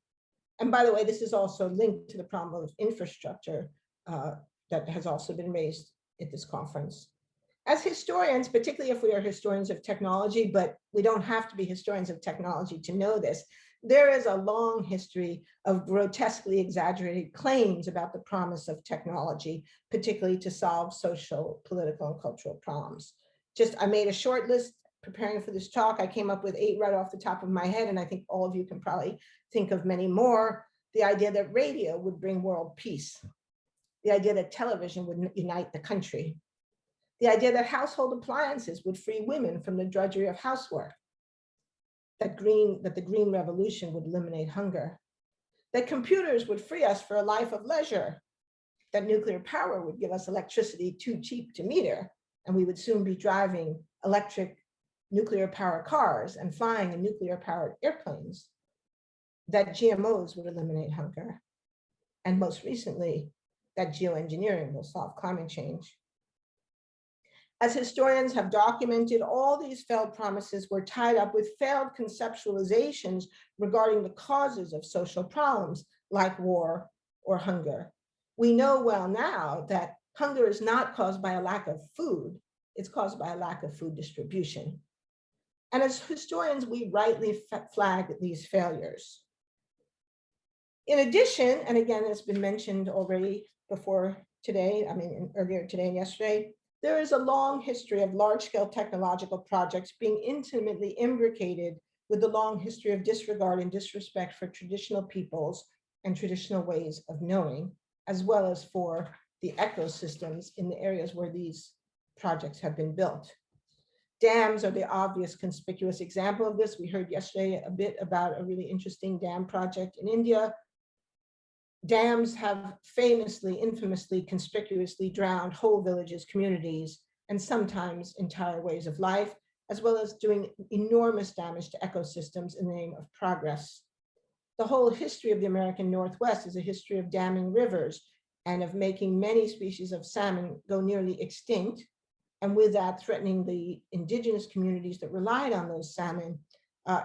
And by the way, this is also linked to the problem of infrastructure that has also been raised at this conference. As historians, particularly if we are historians of technology, but we don't have to be historians of technology to know this, there is a long history of grotesquely exaggerated claims about the promise of technology, particularly to solve social, political, and cultural problems. I made a short list preparing for this talk. I came up with 8 right off the top of my head, and I think all of you can probably think of many more. The idea that radio would bring world peace. The idea that television would unite the country. The idea that household appliances would free women from the drudgery of housework. That the green revolution would eliminate hunger. That computers would free us for a life of leisure. That nuclear power would give us electricity too cheap to meter, and we would soon be driving electric nuclear powered cars and flying in nuclear powered airplanes. That GMOs would eliminate hunger. And most recently, that geoengineering will solve climate change. As historians have documented, all these failed promises were tied up with failed conceptualizations regarding the causes of social problems like war or hunger. We know well now that hunger is not caused by a lack of food, it's caused by a lack of food distribution. And as historians, we rightly flag these failures. In addition, and again, it's been mentioned already before today, earlier today and yesterday, there is a long history of large-scale technological projects being intimately imbricated with the long history of disregard and disrespect for traditional peoples and traditional ways of knowing, as well as for the ecosystems in the areas where these projects have been built. Dams are the obvious conspicuous example of this. We heard yesterday a bit about a really interesting dam project in India. Dams have famously, infamously, conspicuously drowned whole villages, communities, and sometimes entire ways of life, as well as doing enormous damage to ecosystems in the name of progress. The whole history of the American Northwest is a history of damming rivers and of making many species of salmon go nearly extinct, and with that threatening the indigenous communities that relied on those salmon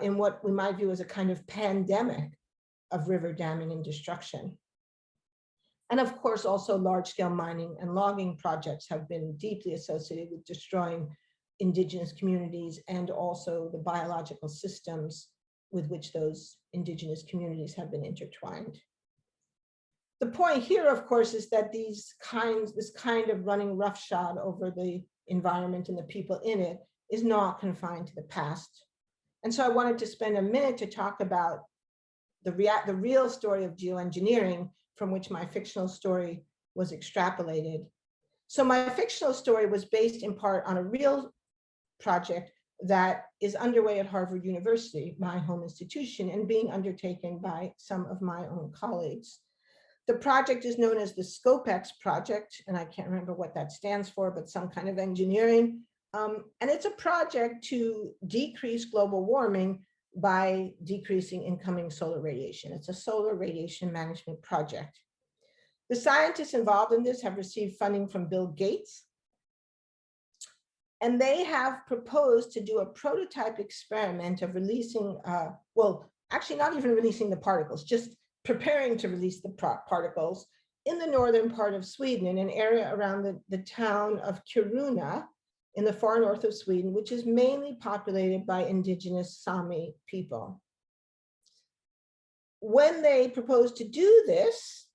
in what we might view as a kind of pandemic of river damming and destruction. And of course, also large-scale mining and logging projects have been deeply associated with destroying indigenous communities and also the biological systems with which those indigenous communities have been intertwined. The point here, of course, is that this kind of running roughshod over the environment and the people in it is not confined to the past. And so I wanted to spend a minute to talk about the real story of geoengineering, from which my fictional story was extrapolated. So my fictional story was based in part on a real project that is underway at Harvard University, my home institution, and being undertaken by some of my own colleagues. The project is known as the SCOPEX project, and I can't remember what that stands for, but some kind of engineering. And it's a project to decrease global warming by decreasing incoming solar radiation. It's a solar radiation management project. The scientists involved in this have received funding from Bill Gates, and they have proposed to do a prototype experiment of releasing, actually not even releasing the particles, just preparing to release the particles in the northern part of Sweden, in an area around the town of Kiruna in the far north of Sweden, which is mainly populated by indigenous Sami people. When they proposed to do this,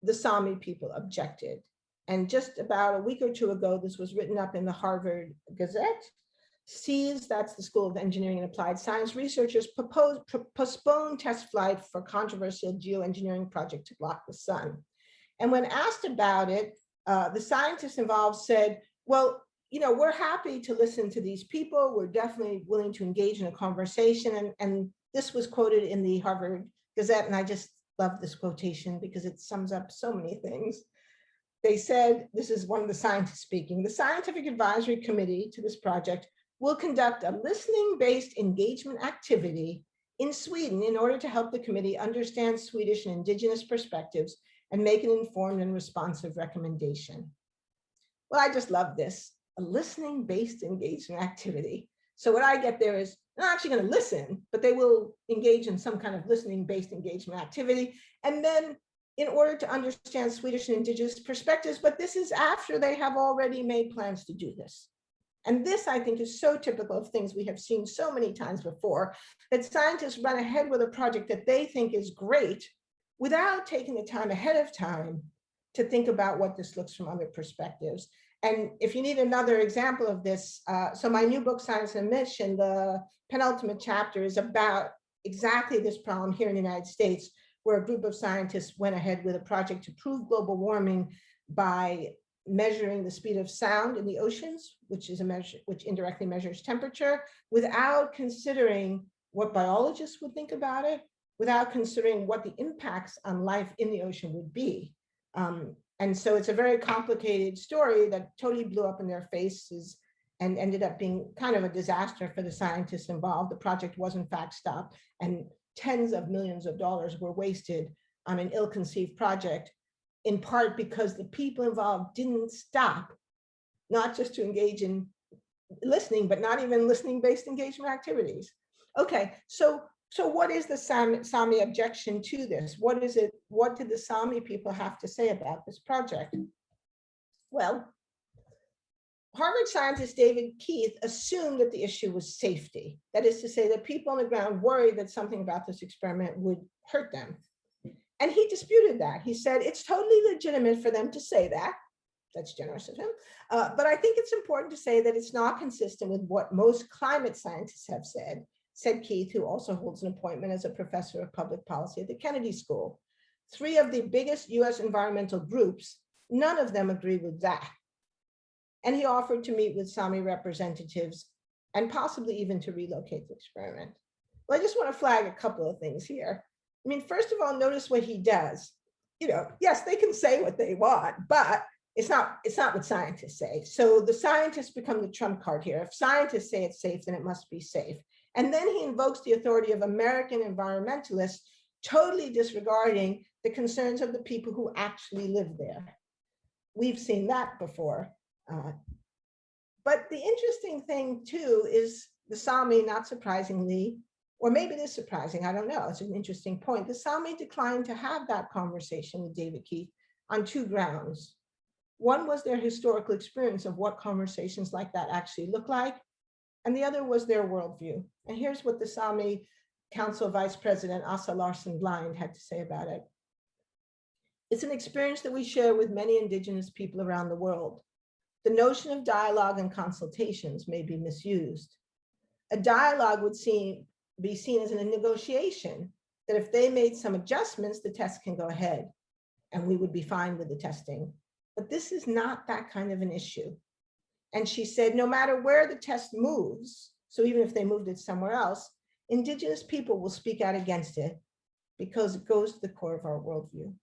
the Sami people objected. And just about a week or two ago, this was written up in the Harvard Gazette. SEAS, that's the School of Engineering and Applied Science, researchers postponed test flight for controversial geoengineering project to block the sun. And when asked about it, the scientists involved said, well, we're happy to listen to these people. We're definitely willing to engage in a conversation. And this was quoted in the Harvard Gazette. And I just love this quotation because it sums up so many things. They said, this is one of the scientists speaking, the scientific advisory committee to this project will conduct a listening-based engagement activity in Sweden in order to help the committee understand Swedish and indigenous perspectives and make an informed and responsive recommendation. Well, I just love this, a listening-based engagement activity. So what I get there is, they're not actually going to listen, but they will engage in some kind of listening-based engagement activity. And then in order to understand Swedish and indigenous perspectives, but this is after they have already made plans to do this. And this, I think, is so typical of things we have seen so many times before, that scientists run ahead with a project that they think is great without taking the time ahead of time to think about what this looks from other perspectives. And if you need another example of this, so my new book, Science and Mission, the penultimate chapter is about exactly this problem here in the United States, where a group of scientists went ahead with a project to prove global warming by measuring the speed of sound in the oceans, which is a measure which indirectly measures temperature, without considering what biologists would think about it, without considering what the impacts on life in the ocean would be. And so it's a very complicated story that totally blew up in their faces and ended up being kind of a disaster for the scientists involved. The project was in fact stopped, and tens of millions of dollars were wasted on an ill-conceived project, in part because the people involved didn't stop, not just to engage in listening, but not even listening-based engagement activities. Okay, so what is the Sami objection to this? What is it? What did the Sami people have to say about this project? Well, Harvard scientist David Keith assumed that the issue was safety. That is to say that people on the ground worried that something about this experiment would hurt them. And he disputed that. He said, it's totally legitimate for them to say that. That's generous of him. But I think it's important to say that it's not consistent with what most climate scientists have said Keith, who also holds an appointment as a professor of public policy at the Kennedy School. 3 of the biggest US environmental groups, none of them agree with that. And he offered to meet with Sami representatives and possibly even to relocate the experiment. Well, I just want to flag a couple of things here. I mean, first of all, notice what he does. Yes, they can say what they want, but it's not what scientists say. So the scientists become the trump card here. If scientists say it's safe, then it must be safe. And then he invokes the authority of American environmentalists, totally disregarding the concerns of the people who actually live there. We've seen that before. But the interesting thing too is the Sami, not surprisingly, or maybe it is surprising, I don't know, it's an interesting point. The Sami declined to have that conversation with David Keith on 2 grounds. One was their historical experience of what conversations like that actually look like, and the other was their worldview. And here's what the Sami Council Vice President Asa Larsson Blind had to say about it. It's an experience that we share with many indigenous people around the world. The notion of dialogue and consultations may be misused. A dialogue would be seen as a negotiation, that if they made some adjustments, the test can go ahead and we would be fine with the testing. But this is not that kind of an issue. And she said, no matter where the test moves, so even if they moved it somewhere else, indigenous people will speak out against it because it goes to the core of our worldview.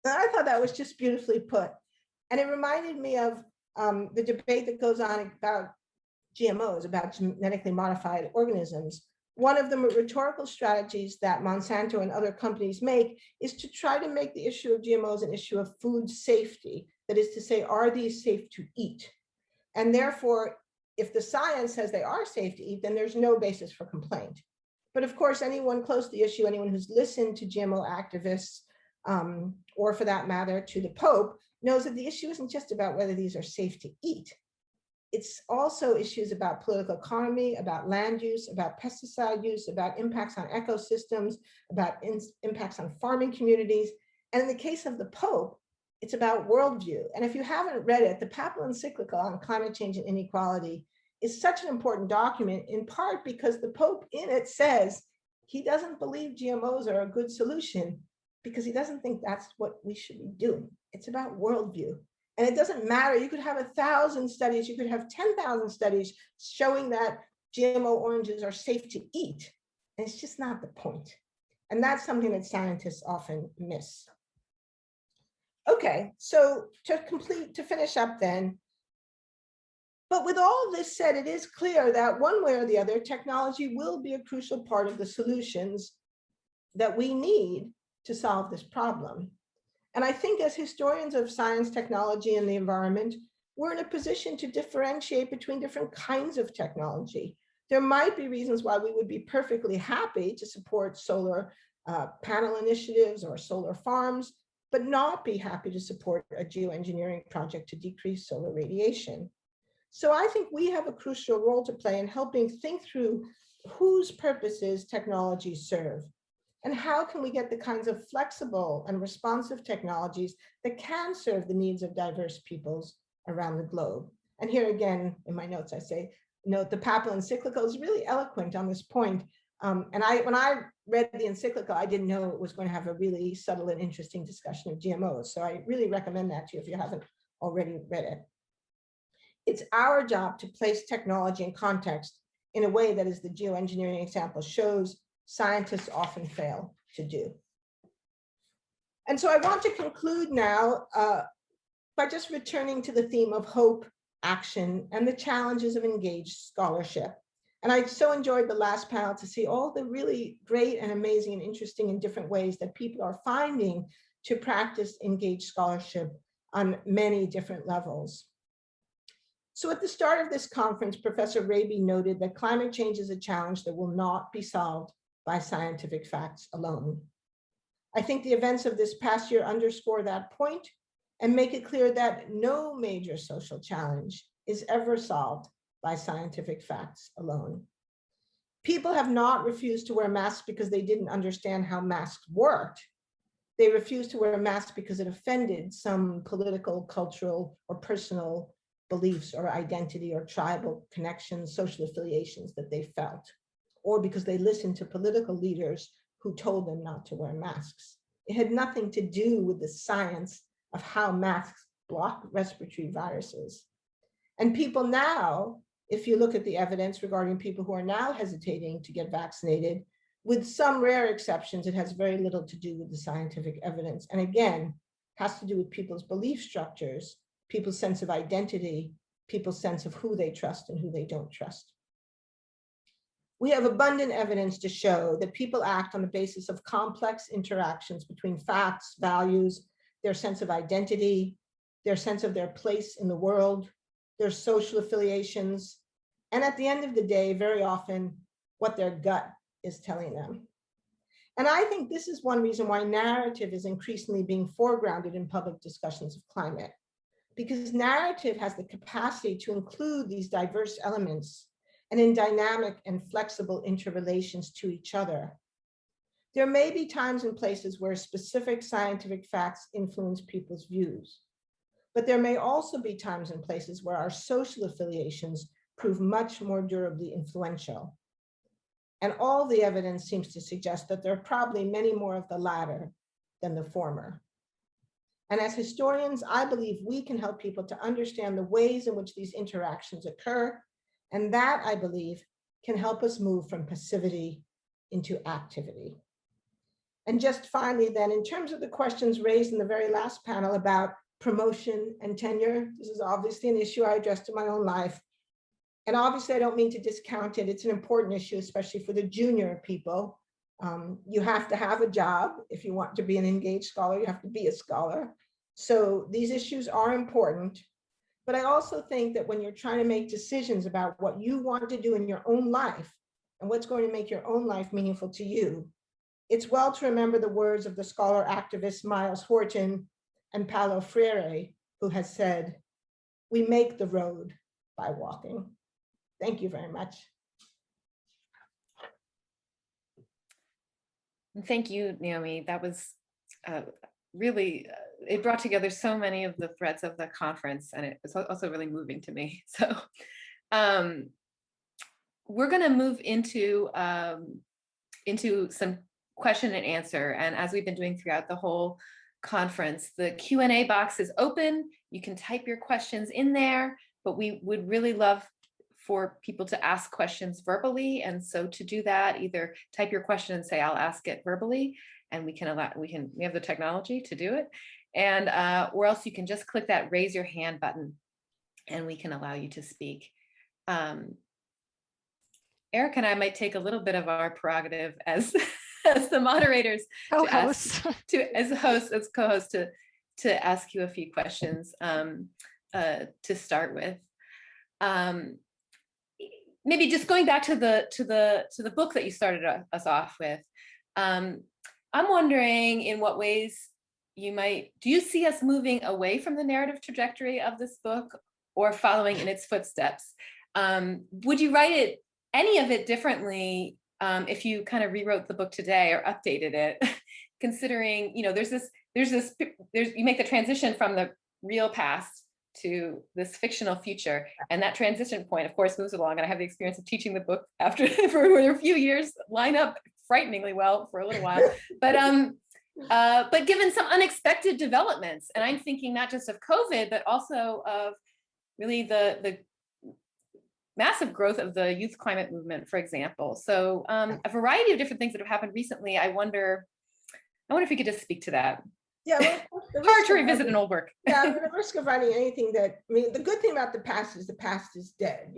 And I thought that was just beautifully put. And it reminded me of the debate that goes on about GMOs, about genetically modified organisms. One of the rhetorical strategies that Monsanto and other companies make is to try to make the issue of GMOs an issue of food safety. That is to say, are these safe to eat? And therefore, if the science says they are safe to eat, then there's no basis for complaint. But of course, anyone close to the issue, anyone who's listened to GMO activists, or for that matter, to the Pope, knows that the issue isn't just about whether these are safe to eat. It's also issues about political economy, about land use, about pesticide use, about impacts on ecosystems, about impacts on farming communities. And in the case of the Pope, it's about worldview. And if you haven't read it, the Papal Encyclical on Climate Change and Inequality is such an important document, in part because the Pope in it says he doesn't believe GMOs are a good solution because he doesn't think that's what we should be doing. It's about worldview. And it doesn't matter, you could have 1,000 studies, you could have 10,000 studies showing that GMO oranges are safe to eat. And it's just not the point. And that's something that scientists often miss. Okay, so to finish up then, but with all of this said, it is clear that one way or the other, technology will be a crucial part of the solutions that we need to solve this problem. And I think as historians of science, technology, and the environment, we're in a position to differentiate between different kinds of technology. There might be reasons why we would be perfectly happy to support solar panel initiatives or solar farms, but not be happy to support a geoengineering project to decrease solar radiation. So I think we have a crucial role to play in helping think through whose purposes technologies serve. And how can we get the kinds of flexible and responsive technologies that can serve the needs of diverse peoples around the globe? And here again, in my notes, I say, note the Papal Encyclical is really eloquent on this point. And when I read the encyclical, I didn't know it was going to have a really subtle and interesting discussion of GMOs. So I really recommend that to you if you haven't already read it. It's our job to place technology in context in a way that, as the geoengineering example shows, scientists often fail to do. And so I want to conclude now by just returning to the theme of hope, action, and the challenges of engaged scholarship. And I so enjoyed the last panel to see all the really great and amazing and interesting and different ways that people are finding to practice engaged scholarship on many different levels. So at the start of this conference, Professor Raby noted that climate change is a challenge that will not be solved by scientific facts alone. I think the events of this past year underscore that point and make it clear that no major social challenge is ever solved by scientific facts alone. People have not refused to wear masks because they didn't understand how masks worked. They refused to wear a mask because it offended some political, cultural, or personal beliefs or identity or tribal connections, social affiliations that they felt, or because they listened to political leaders who told them not to wear masks. It had nothing to do with the science of how masks block respiratory viruses. And people now, if you look at the evidence regarding people who are now hesitating to get vaccinated, with some rare exceptions, it has very little to do with the scientific evidence. And again, has to do with people's belief structures, people's sense of identity, people's sense of who they trust and who they don't trust. We have abundant evidence to show that people act on the basis of complex interactions between facts, values, their sense of identity, their sense of their place in the world, their social affiliations, and at the end of the day, very often, what their gut is telling them. And I think this is one reason why narrative is increasingly being foregrounded in public discussions of climate, because narrative has the capacity to include these diverse elements and in dynamic and flexible interrelations to each other. There may be times and places where specific scientific facts influence people's views, but there may also be times and places where our social affiliations prove much more durably influential. And all the evidence seems to suggest that there are probably many more of the latter than the former. And as historians, I believe we can help people to understand the ways in which these interactions occur. And that, I believe, can help us move from passivity into activity. And just finally then, in terms of the questions raised in the very last panel about promotion and tenure, this is obviously an issue I addressed in my own life. And obviously, I don't mean to discount it. It's an important issue, especially for the junior people. You have to have a job. If you want to be an engaged scholar, you have to be a scholar. So these issues are important. But I also think that when you're trying to make decisions about what you want to do in your own life, and what's going to make your own life meaningful to you. It's well to remember the words of the scholar activist Miles Horton and Paulo Freire, who has said, "We make the road by walking." Thank you very much. Thank you, Naomi. That was really, it brought together so many of the threads of the conference, and it was also really moving to me. So we're going to move into some question and answer. And as we've been doing throughout the whole conference, the Q&A box is open. You can type your questions in there, but we would really love for people to ask questions verbally. And so to do that, either type your question and say, I'll ask it verbally, and we have the technology to do it. And or else you can just click that raise your hand button and we can allow you to speak. Eric and I might take a little bit of our prerogative as as the moderators, Co-hosts. as co-host to ask you a few questions to start with. Maybe just going back to the book that you started us off with. I'm wondering in what ways do you see us moving away from the narrative trajectory of this book or following in its footsteps? Would you write any of it differently if you kind of rewrote the book today or updated it, considering, you make the transition from the real past to this fictional future, and that transition point, of course, moves along. And I have the experience of teaching the book after for a few years, line up frighteningly well for a little while, but given some unexpected developments, and I'm thinking not just of COVID, but also of really the massive growth of the youth climate movement, for example. So a variety of different things that have happened recently. I wonder if you could just speak to that. Yeah, well, hard to revisit an old work. Yeah, the risk of writing anything the good thing about the past is dead,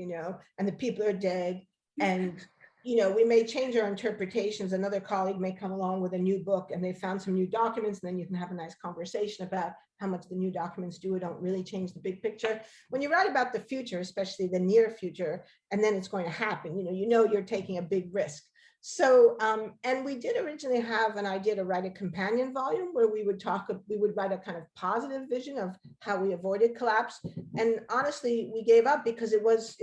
and the people are dead. And, we may change our interpretations. Another colleague may come along with a new book and they found some new documents, and then you can have a nice conversation about how much the new documents do or don't really change the big picture. When you write about the future, especially the near future, and then it's going to happen, you're taking a big risk. So, and we did originally have an idea to write a companion volume where we would write a kind of positive vision of how we avoided collapse. And honestly, we gave up because it was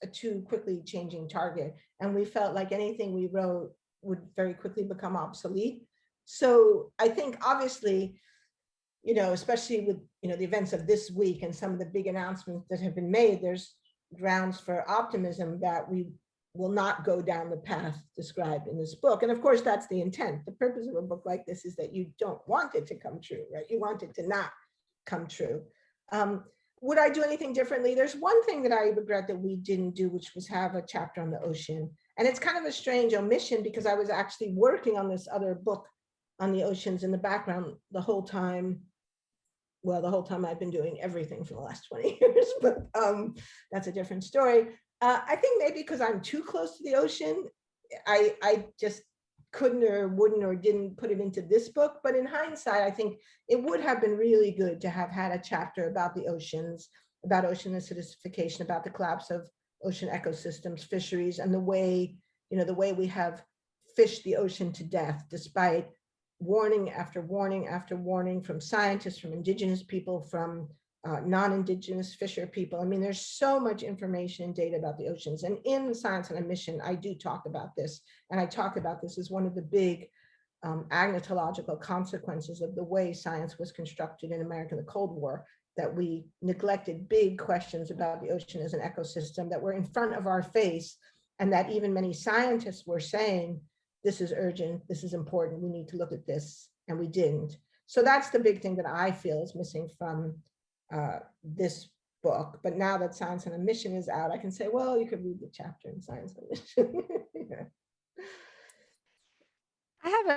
a too quickly changing target. And we felt like anything we wrote would very quickly become obsolete. So I think obviously, especially with, the events of this week and some of the big announcements that have been made, there's grounds for optimism that we will not go down the path described in this book. And of course, that's the intent. The purpose of a book like this is that you don't want it to come true, right? You want it to not come true. Would I do anything differently? There's one thing that I regret that we didn't do, which was have a chapter on the ocean. And it's kind of a strange omission because I was actually working on this other book on the oceans in the background the whole time. Well, the whole time I've been doing everything for the last 20 years, but that's a different story. I think maybe because I'm too close to the ocean, I just couldn't or wouldn't or didn't put it into this book. But in hindsight, I think it would have been really good to have had a chapter about the oceans, about ocean acidification, about the collapse of ocean ecosystems, fisheries, and the way we have fished the ocean to death, despite warning after warning after warning from scientists, from indigenous people, from non-indigenous fisher people. I mean, there's so much information and data about the oceans. And in Science on a Mission, I do talk about this. And I talk about this as one of the big agnotological consequences of the way science was constructed in America in the Cold War, that we neglected big questions about the ocean as an ecosystem that were in front of our face, and that even many scientists were saying, this is urgent, this is important, we need to look at this, and we didn't. So that's the big thing that I feel is missing from this book. But now that Science on a Mission is out, I can say, well, you could read the chapter in Science on a Mission. Yeah. I have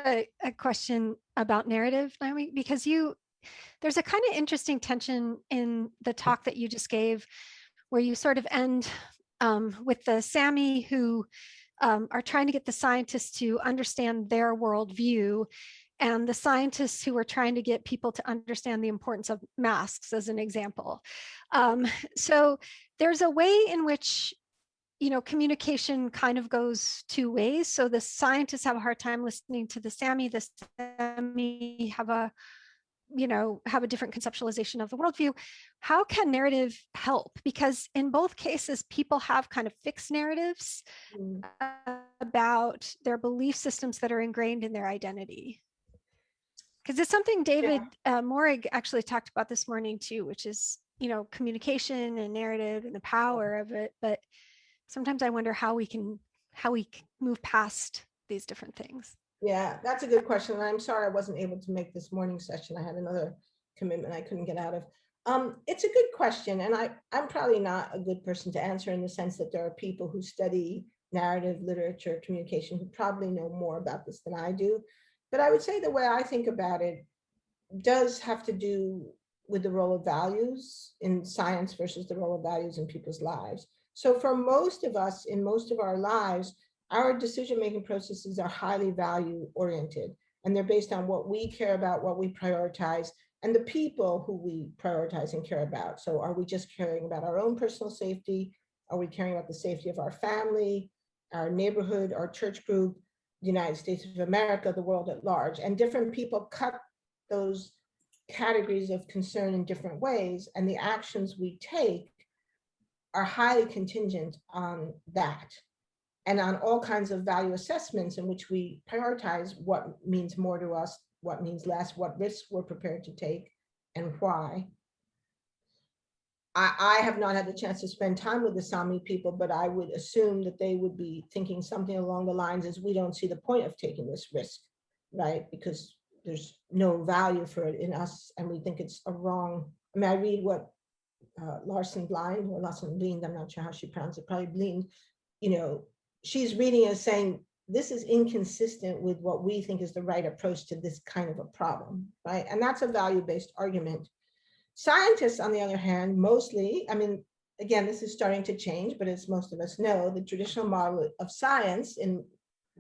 a question about narrative, Naomi, because there's a kind of interesting tension in the talk that you just gave, where you sort of end with the Sami who are trying to get the scientists to understand their worldview, and the scientists who are trying to get people to understand the importance of masks, as an example. So there's a way in which communication kind of goes two ways. So the scientists have a hard time listening to the Sami have a different conceptualization of the worldview. How can narrative help? Because in both cases, people have kind of fixed narratives Mm. about their belief systems that are ingrained in their identity. Because it's something David Morrig actually talked about this morning too, which is, communication and narrative and the power of it. But sometimes I wonder how we move past these different things. Yeah, that's a good question. And I'm sorry I wasn't able to make this morning session. I had another commitment I couldn't get out of. It's a good question. And I'm probably not a good person to answer in the sense that there are people who study narrative, literature, communication, who probably know more about this than I do. But I would say the way I think about it does have to do with the role of values in science versus the role of values in people's lives. So for most of us, in most of our lives, our decision-making processes are highly value-oriented, and they're based on what we care about, what we prioritize, and the people who we prioritize and care about. So are we just caring about our own personal safety? Are we caring about the safety of our family, our neighborhood, our church group, the United States of America, the world at large? And different people cut those categories of concern in different ways, and the actions we take are highly contingent on that and on all kinds of value assessments in which we prioritize what means more to us, what means less, what risks we're prepared to take, and why. I have not had the chance to spend time with the Sami people, but I would assume that they would be thinking something along the lines as we don't see the point of taking this risk, right? Because there's no value for it in us, and we think it's a wrong. I mean, I read what Larson Blind, or Larson Blind, I'm not sure how she pronounced it, probably Blind, she's reading and saying, this is inconsistent with what we think is the right approach to this kind of a problem, right? And that's a value-based argument. Scientists, on the other hand, mostly, I mean, again, this is starting to change, but as most of us know, the traditional model of science in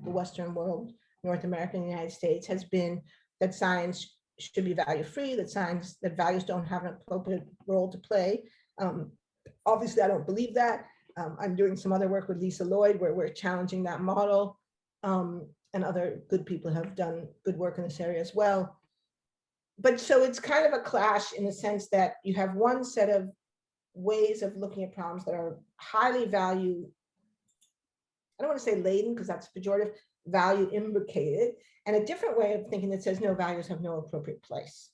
the Western world, North America and the United States, has been that science should be value-free, that values don't have an appropriate role to play. Obviously, I don't believe that. I'm doing some other work with Lisa Lloyd where we're challenging that model, and other good people have done good work in this area as well. But so it's kind of a clash in the sense that you have one set of ways of looking at problems that are highly value, I don't want to say laden because that's pejorative, value imbricated, and a different way of thinking that says no, values have no appropriate place.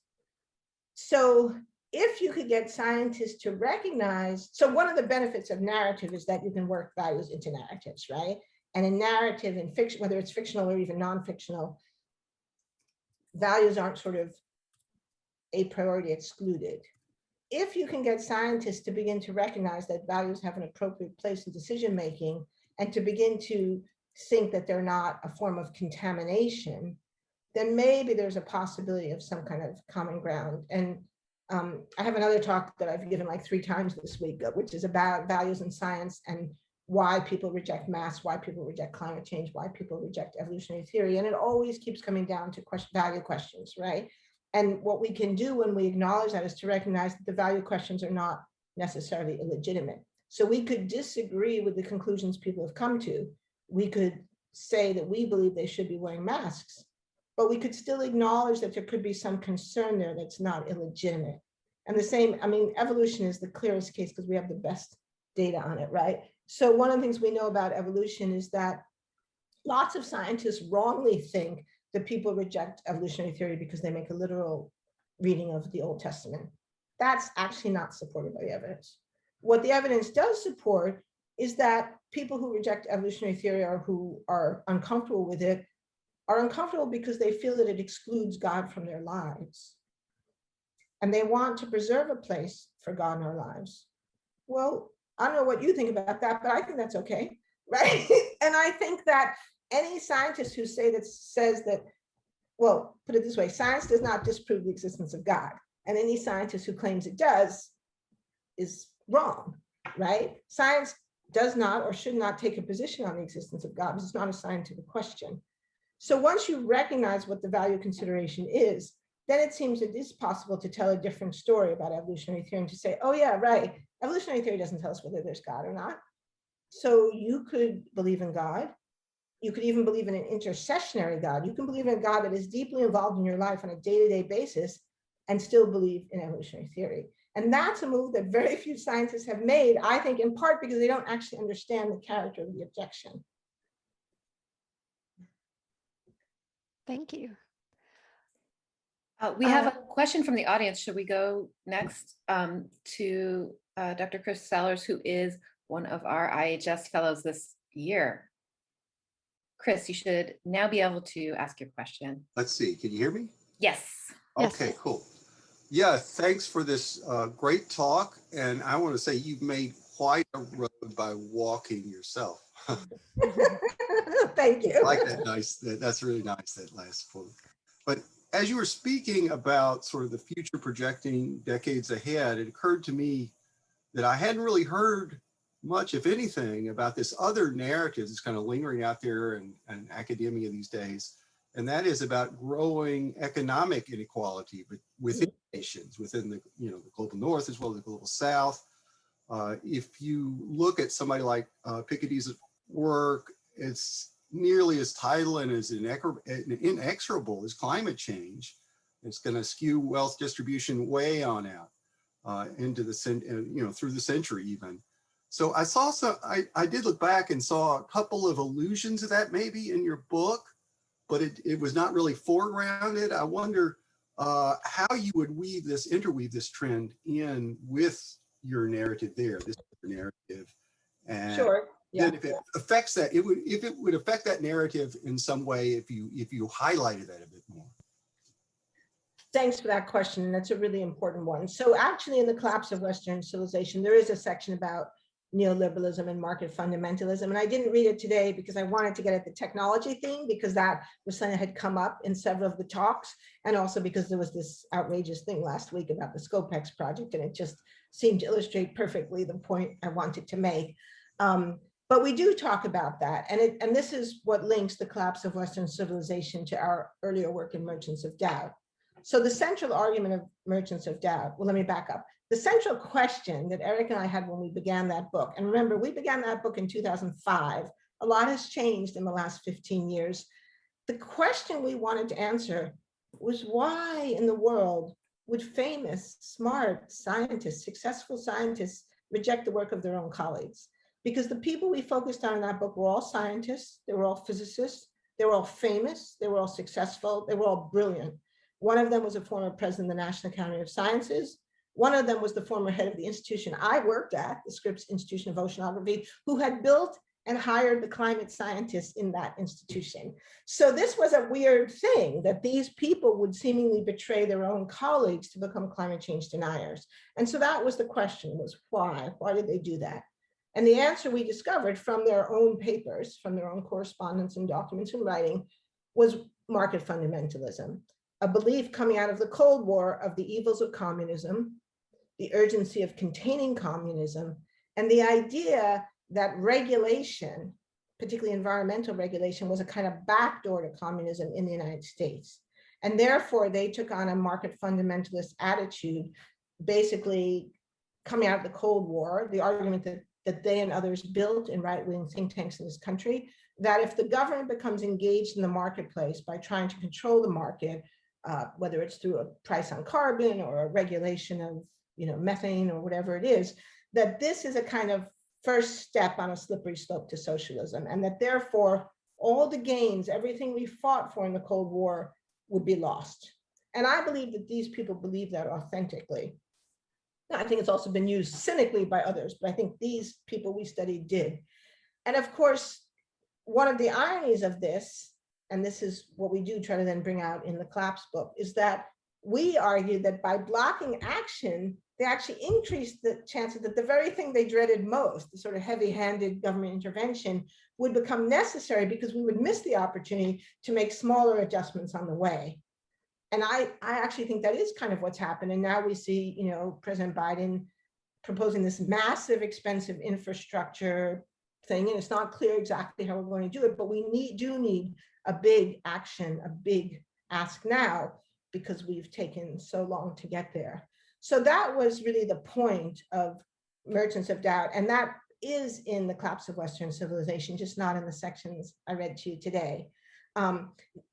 So if you could get scientists to recognize, so one of the benefits of narrative is that you can work values into narratives, right? And in narrative and fiction, whether it's fictional or even non-fictional, values aren't sort of a priority excluded. If you can get scientists to begin to recognize that values have an appropriate place in decision-making and to begin to think that they're not a form of contamination, then maybe there's a possibility of some kind of common ground. And I have another talk that I've given like 3 times this week, which is about values in science and why people reject mass, why people reject climate change, why people reject evolutionary theory. And it always keeps coming down to value questions, right? And what we can do when we acknowledge that is to recognize that the value questions are not necessarily illegitimate. So we could disagree with the conclusions people have come to. We could say that we believe they should be wearing masks, but we could still acknowledge that there could be some concern there that's not illegitimate. And the same, I mean, evolution is the clearest case because we have the best data on it, right? So one of the things we know about evolution is that lots of scientists wrongly think that people reject evolutionary theory because they make a literal reading of the Old Testament. That's actually not supported by the evidence. What the evidence does support is that people who reject evolutionary theory or who are uncomfortable with it are uncomfortable because they feel that it excludes God from their lives. And they want to preserve a place for God in our lives. Well, I don't know what you think about that, but I think that's okay, right? And I think that any scientist who says that, well, put it this way, science does not disprove the existence of God. And any scientist who claims it does is wrong, right? Science does not or should not take a position on the existence of God because it's not a scientific question. So once you recognize what the value consideration is, then it seems it is possible to tell a different story about evolutionary theory and to say, oh yeah, right, evolutionary theory doesn't tell us whether there's God or not. So you could believe in God. You could even believe in an intercessionary God. You can believe in a God that is deeply involved in your life on a day-to-day basis and still believe in evolutionary theory. And that's a move that very few scientists have made, I think, in part because they don't actually understand the character of the objection. Thank you. We have a question from the audience. Should we go next to Dr. Chris Sellers, who is one of our IHS fellows this year? Chris, you should now be able to ask your question. Let's see, can you hear me? Yes. Yes. Okay, cool. Yeah, thanks for this great talk. And I want to say you've made quite a road by walking yourself. Thank you. I like that nice, that's really nice, that last quote. But as you were speaking about sort of the future projecting decades ahead, it occurred to me that I hadn't really heard much, if anything, about this other narrative that's kind of lingering out there in academia these days. And that is about growing economic inequality but within nations, within the, the global north as well as the global south. If you look at somebody like Piketty's work, it's nearly as tidal and as inexorable as climate change. It's going to skew wealth distribution way on out into the, through the century even. So I saw some, I did look back and saw a couple of allusions to that maybe in your book, but it was not really foregrounded. I wonder how you would interweave this trend in with your narrative there, this narrative. And Sure. Yeah. then if it affects that, if it would affect that narrative in some way, if you highlighted that a bit more. Thanks for that question. That's a really important one. So actually in The Collapse of Western Civilization, there is a section about neoliberalism and market fundamentalism. And I didn't read it today because I wanted to get at the technology thing, because that was something that had come up in several of the talks. And also because there was this outrageous thing last week about the Scopex project, and it just seemed to illustrate perfectly the point I wanted to make. But we do talk about that. And this is what links The Collapse of Western Civilization to our earlier work in Merchants of Doubt. So the central argument of Merchants of Doubt, well, let me back up. The central question that Eric and I had when we began that book, and remember, we began that book in 2005. A lot has changed in the last 15 years. The question we wanted to answer was, why in the world would famous, smart scientists, successful scientists reject the work of their own colleagues? Because the people we focused on in that book were all scientists, they were all physicists, they were all famous, they were all successful, they were all brilliant. One of them was a former president of the National Academy of Sciences. One of them was the former head of the institution I worked at, the Scripps Institution of Oceanography, who had built and hired the climate scientists in that institution. So this was a weird thing, that these people would seemingly betray their own colleagues to become climate change deniers. And so that was the question, was why? Why did they do that? And the answer we discovered from their own papers, from their own correspondence and documents and writing, was market fundamentalism, a belief coming out of the Cold War of the evils of communism, the urgency of containing communism, and the idea that regulation, particularly environmental regulation, was a kind of backdoor to communism in the United States. And therefore, they took on a market fundamentalist attitude, basically coming out of the Cold War, the argument that they and others built in right-wing think tanks in this country, that if the government becomes engaged in the marketplace by trying to control the market, whether it's through a price on carbon or a regulation of methane or whatever it is, that this is a kind of first step on a slippery slope to socialism, and that therefore all the gains, everything we fought for in the Cold War, would be lost. And I believe that these people believe that authentically. I think it's also been used cynically by others, but I think these people we studied did. And of course, one of the ironies of this, and this is what we do try to then bring out in the Collapse book, is that we argue that by blocking action, they actually increased the chances that the very thing they dreaded most, the sort of heavy-handed government intervention, would become necessary, because we would miss the opportunity to make smaller adjustments on the way. And I actually think that is kind of what's happened. And now we see, President Biden proposing this massive, expensive infrastructure thing, and it's not clear exactly how we're going to do it, but we do need a big action, a big ask now, because we've taken so long to get there. So that was really the point of Merchants of Doubt. And that is in The Collapse of Western Civilization, just not in the sections I read to you today.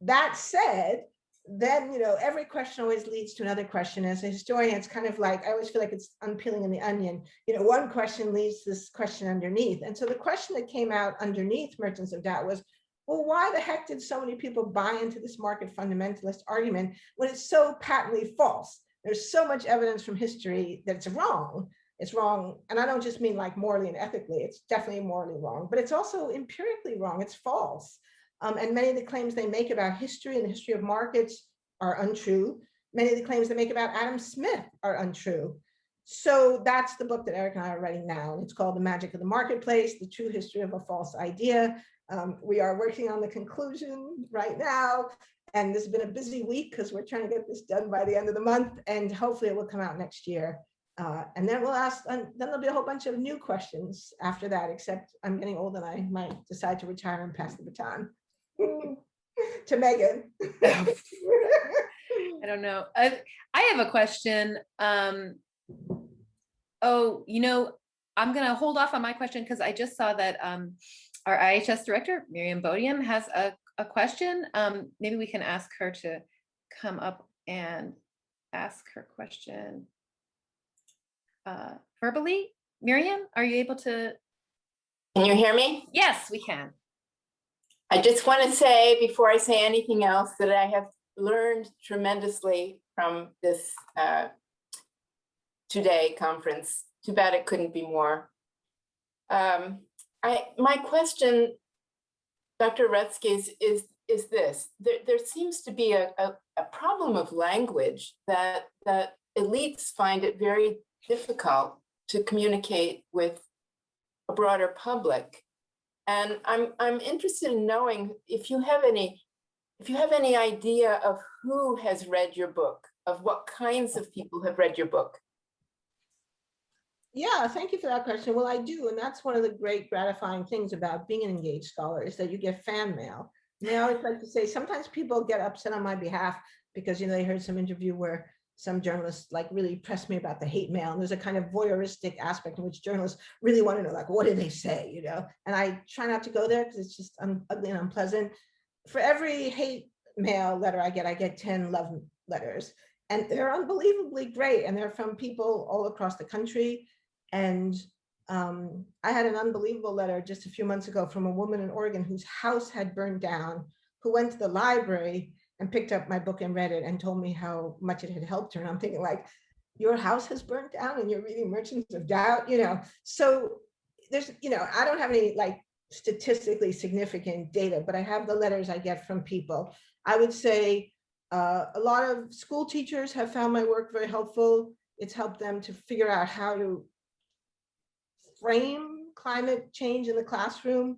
That said, then, every question always leads to another question. As a historian, it's kind of like, I always feel like it's unpeeling in the onion. One question leads to this question underneath. And so the question that came out underneath Merchants of Doubt was, well, why the heck did so many people buy into this market fundamentalist argument when it's so patently false? There's so much evidence from history that it's wrong. It's wrong. And I don't just mean like morally and ethically, it's definitely morally wrong, but it's also empirically wrong. It's false. And many of the claims they make about history and the history of markets are untrue. Many of the claims they make about Adam Smith are untrue. So that's the book that Eric and I are writing now. And it's called The Magic of the Marketplace, The True History of a False Idea. We are working on the conclusion right now. And this has been a busy week because we're trying to get this done by the end of the month. And hopefully it will come out next year. And then we'll ask, and then there'll be a whole bunch of new questions after that, except I'm getting old and I might decide to retire and pass the baton to Megan. I don't know. I have a question. I'm going to hold off on my question because I just saw that our IHS director, Miriam Bodiam, has a question. Maybe we can ask her to come up and ask her question verbally. Miriam, are you able to? Can you hear me? Yes, we can. I just want to say, before I say anything else, that I have learned tremendously from this today conference. Too bad it couldn't be more. My question, Dr. Rutsky, is this. There seems to be a problem of language that elites find it very difficult to communicate with a broader public. And I'm interested in knowing if you have any idea of who has read your book, of what kinds of people have read your book. Yeah, thank you for that question. Well, I do. And that's one of the great gratifying things about being an engaged scholar is that you get fan mail. And I always like to say, sometimes people get upset on my behalf because, they heard some interview where some journalists really pressed me about the hate mail. And there's a kind of voyeuristic aspect in which journalists really want to know, what did they say, And I try not to go there because it's just ugly and unpleasant. For every hate mail letter I get 10 love letters. And they're unbelievably great. And they're from people all across the country. And I had an unbelievable letter just a few months ago from a woman in Oregon whose house had burned down, who went to the library and picked up my book and read it and told me how much it had helped her. And I'm thinking your house has burnt down and you're reading Merchants of Doubt, So there's, I don't have any statistically significant data, but I have the letters I get from people. I would say a lot of school teachers have found my work very helpful. It's helped them to figure out how to frame climate change in the classroom.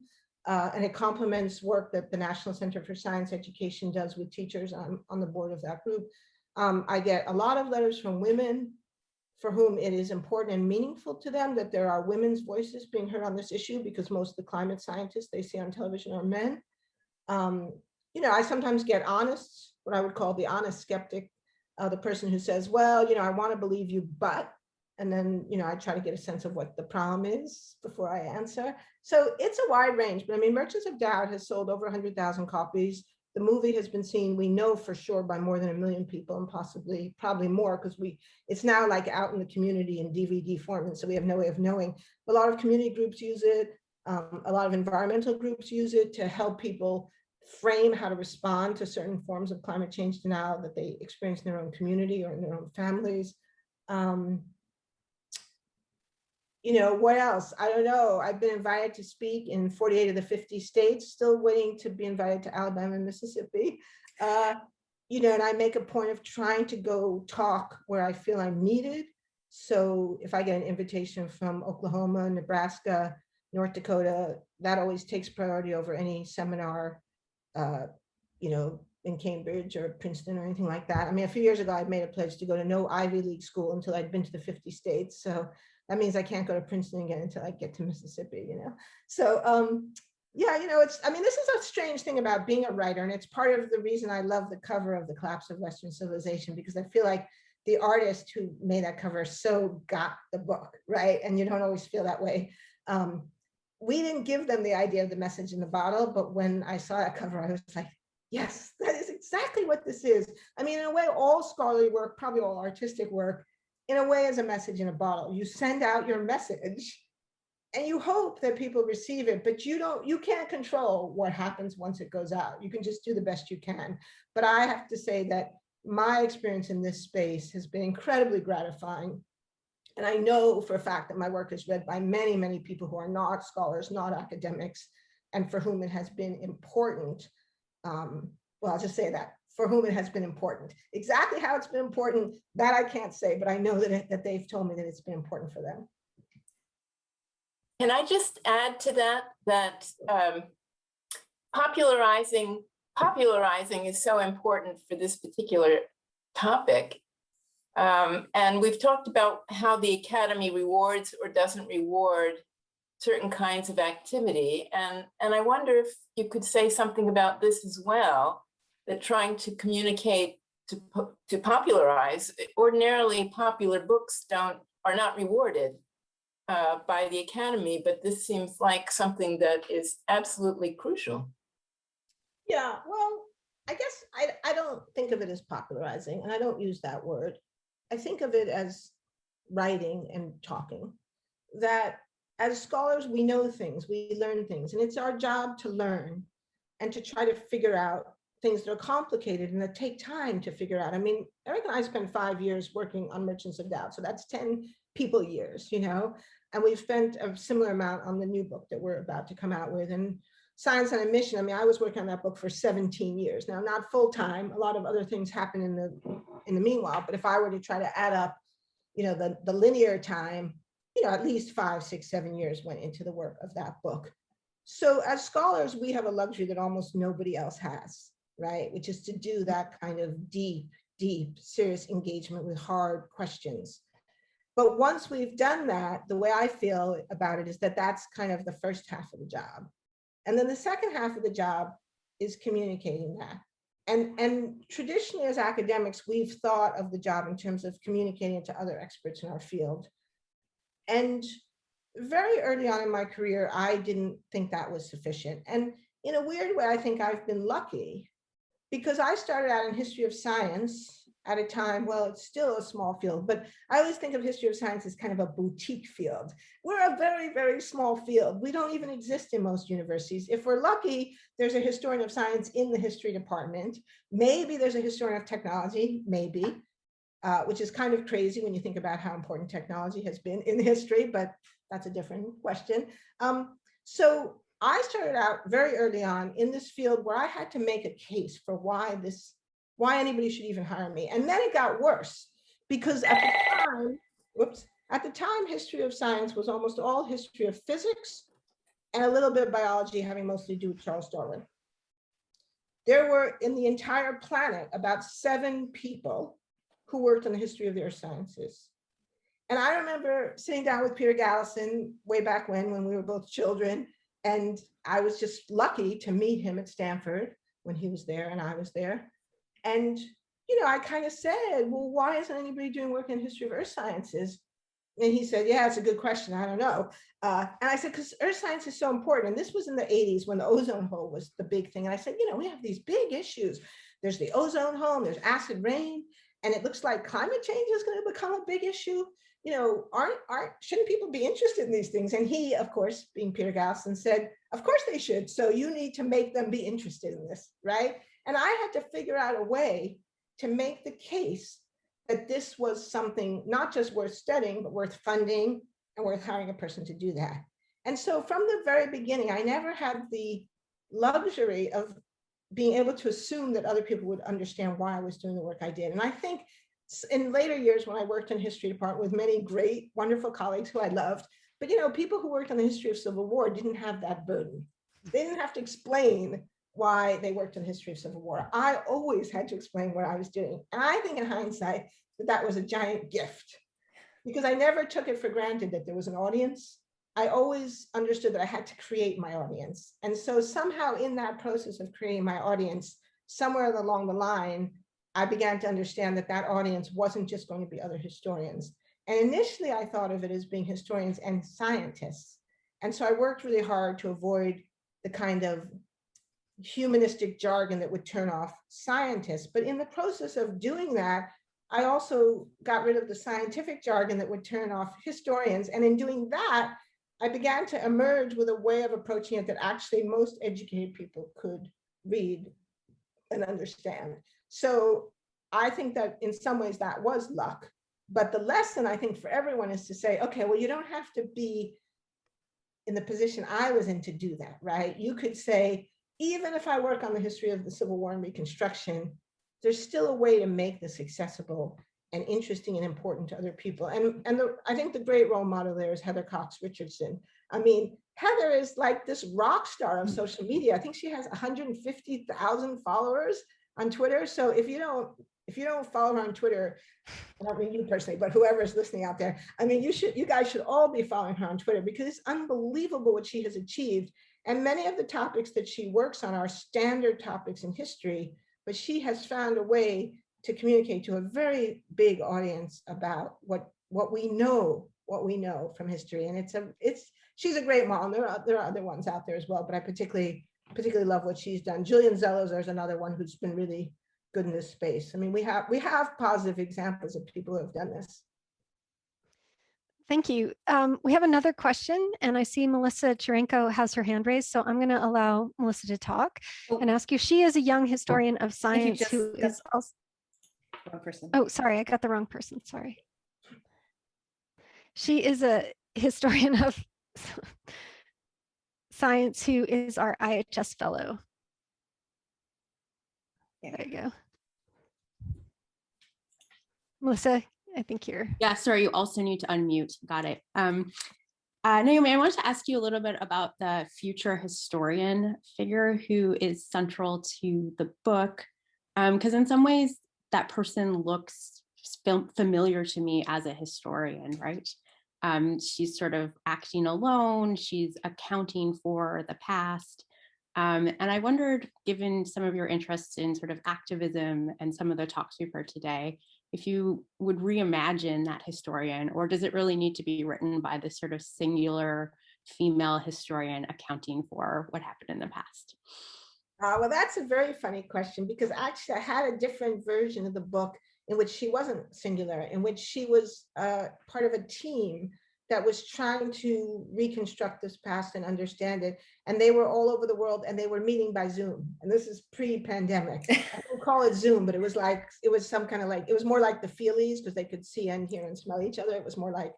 And it complements work that the National Center for Science Education does with teachers. I'm on the board of that group. I get a lot of letters from women for whom it is important and meaningful to them that there are women's voices being heard on this issue because most of the climate scientists they see on television are men. I sometimes get honest, what I would call the honest skeptic, the person who says, well, I want to believe you, but, and then, I try to get a sense of what the problem is before I answer. So it's a wide range, but Merchants of Doubt has sold over 100,000 copies. The movie has been seen, we know for sure, by more than 1 million people and probably more because it's now out in the community in DVD form. And so we have no way of knowing. A lot of community groups use it. A lot of environmental groups use it to help people frame how to respond to certain forms of climate change denial that they experience in their own community or in their own families. What else? I don't know. I've been invited to speak in 48 of the 50 states, still waiting to be invited to Alabama and Mississippi. And I make a point of trying to go talk where I feel I'm needed. So if I get an invitation from Oklahoma, Nebraska, North Dakota, that always takes priority over any seminar, in Cambridge or Princeton or anything like that. A few years ago, I made a pledge to go to no Ivy League school until I'd been to the 50 states. So that means I can't go to Princeton again until I get to Mississippi, So, this is a strange thing about being a writer. And it's part of the reason I love the cover of The Collapse of Western Civilization, because I feel like the artist who made that cover so got the book, right? And you don't always feel that way We didn't give them the idea of the message in the bottle, but when I saw that cover, I was like, yes, that is exactly what this is. I mean, in a way, all scholarly work, probably all artistic work, in a way is a message in a bottle. You send out your message and you hope that people receive it, but you can't control what happens once it goes out. You can just do the best you can. But I have to say that my experience in this space has been incredibly gratifying. And I know for a fact that my work is read by many, many people who are not scholars, not academics, and for whom it has been important. Well, I'll just say that, for whom it has been important. Exactly how it's been important, that I can't say, but I know that they've told me that it's been important for them. Can I just add to that popularizing is so important for this particular topic. And we've talked about how the Academy rewards or doesn't reward certain kinds of activity. And I wonder if you could say something about this as well, that trying to communicate, to popularize, ordinarily popular books are not rewarded by the Academy, but this seems like something that is absolutely crucial. Yeah, well, I guess I don't think of it as popularizing, and I don't use that word. I think of it as writing and talking, that as scholars, we know things, we learn things, and it's our job to learn and to try to figure out things that are complicated and that take time to figure out. I mean, Eric and I spent 5 years working on Merchants of Doubt, so that's 10 people years, and we've spent a similar amount on the new book that we're about to come out with. And Science on a Mission, I mean, I was working on that book for 17 years. Now, not full time, a lot of other things happen in the meanwhile, but if I were to try to add up, the linear time, at least 5, 6, 7 years went into the work of that book. So as scholars, we have a luxury that almost nobody else has, right? Which is to do that kind of deep, serious engagement with hard questions. But once we've done that, the way I feel about it is that that's kind of the first half of the job. And then the second half of the job is communicating that. And traditionally as academics, we've thought of the job in terms of communicating to other experts in our field. And very early on in my career, I didn't think that was sufficient. And in a weird way, I think I've been lucky, because I started out in history of science at a time, well, it's still a small field, but I always think of history of science as kind of a boutique field. We're a very, very small field. We don't even exist in most universities. If we're lucky, there's a historian of science in the history department. Maybe there's a historian of technology, maybe, which is kind of crazy when you think about how important technology has been in history, but that's a different question. So I started out very early on in this field where I had to make a case for why anybody should even hire me. And then it got worse, because at the time, history of science was almost all history of physics and a little bit of biology, having mostly to do with Charles Darwin. There were in the entire planet about 7 people who worked on the history of the earth sciences. And I remember sitting down with Peter Gallison way back when we were both children, and I was just lucky to meet him at Stanford when he was there and I was there. And, I kind of said, well, why isn't anybody doing work in history of earth sciences? And he said, yeah, it's a good question. I don't know. And I said, because earth science is so important. And this was in the 80s when the ozone hole was the big thing. And I said, we have these big issues. There's the ozone hole, and there's acid rain, and it looks like climate change is going to become a big issue. Shouldn't people be interested in these things? And he, of course, being Peter Gallison, said, of course they should. So you need to make them be interested in this, right? And I had to figure out a way to make the case that this was something not just worth studying, but worth funding and worth hiring a person to do that. And so from the very beginning, I never had the luxury of being able to assume that other people would understand why I was doing the work I did. And I think in later years, when I worked in history department with many great, wonderful colleagues who I loved, but people who worked on the history of Civil War didn't have that burden. They didn't have to explain why they worked in the history of Civil War. I always had to explain what I was doing. And I think in hindsight, that was a giant gift, because I never took it for granted that there was an audience. I always understood that I had to create my audience. And so somehow in that process of creating my audience, somewhere along the line, I began to understand that that audience wasn't just going to be other historians. And initially I thought of it as being historians and scientists. And so I worked really hard to avoid the kind of humanistic jargon that would turn off scientists. But in the process of doing that, I also got rid of the scientific jargon that would turn off historians. And in doing that, I began to emerge with a way of approaching it that actually most educated people could read and understand. So I think that in some ways that was luck. But the lesson I think for everyone is to say, okay, well, you don't have to be in the position I was in to do that, right? You could say, even if I work on the history of the Civil War and Reconstruction, there's still a way to make this accessible and interesting and important to other people. And I think the great role model there is Heather Cox Richardson. I mean, Heather is like this rock star of social media. I think she has 150,000 followers on Twitter. So if you don't follow her on Twitter, I don't mean you personally, but whoever is listening out there, I mean, you guys should all be following her on Twitter because it's unbelievable what she has achieved. And many of the topics that she works on are standard topics in history, but she has found a way to communicate to a very big audience about what we know from history. And she's a great mom. There are other ones out there as well, but I particularly love what she's done. Julian Zellows is another one who's been really good in this space. I mean, we have positive examples of people who have done this. Thank you. We have another question, and I see Melissa Chirenko has her hand raised, so I'm going to allow Melissa to talk and ask you. She is a young historian of science who is also. Wrong person. Oh, sorry, I got the wrong person. Sorry. She is a historian of science who is our IHS fellow. Yeah. There you go. Melissa, I think you're. Yeah, sorry, you also need to unmute. Got it. Naomi, I wanted to ask you a little bit about the future historian figure who is central to the book, because in some ways that person looks familiar to me as a historian, right? She's sort of acting alone, she's accounting for the past. And I wondered, given some of your interests in sort of activism and some of the talks we've heard today, if you would reimagine that historian, or does it really need to be written by this sort of singular female historian accounting for what happened in the past? Well, that's a very funny question, because actually I had a different version of the book in which she wasn't singular, in which she was part of a team that was trying to reconstruct this past and understand it. And they were all over the world, and they were meeting by Zoom. And this is pre-pandemic. I don't call it Zoom, but it was some kind of like, it was more like the Feelies, because they could see and hear and smell each other. It was more like,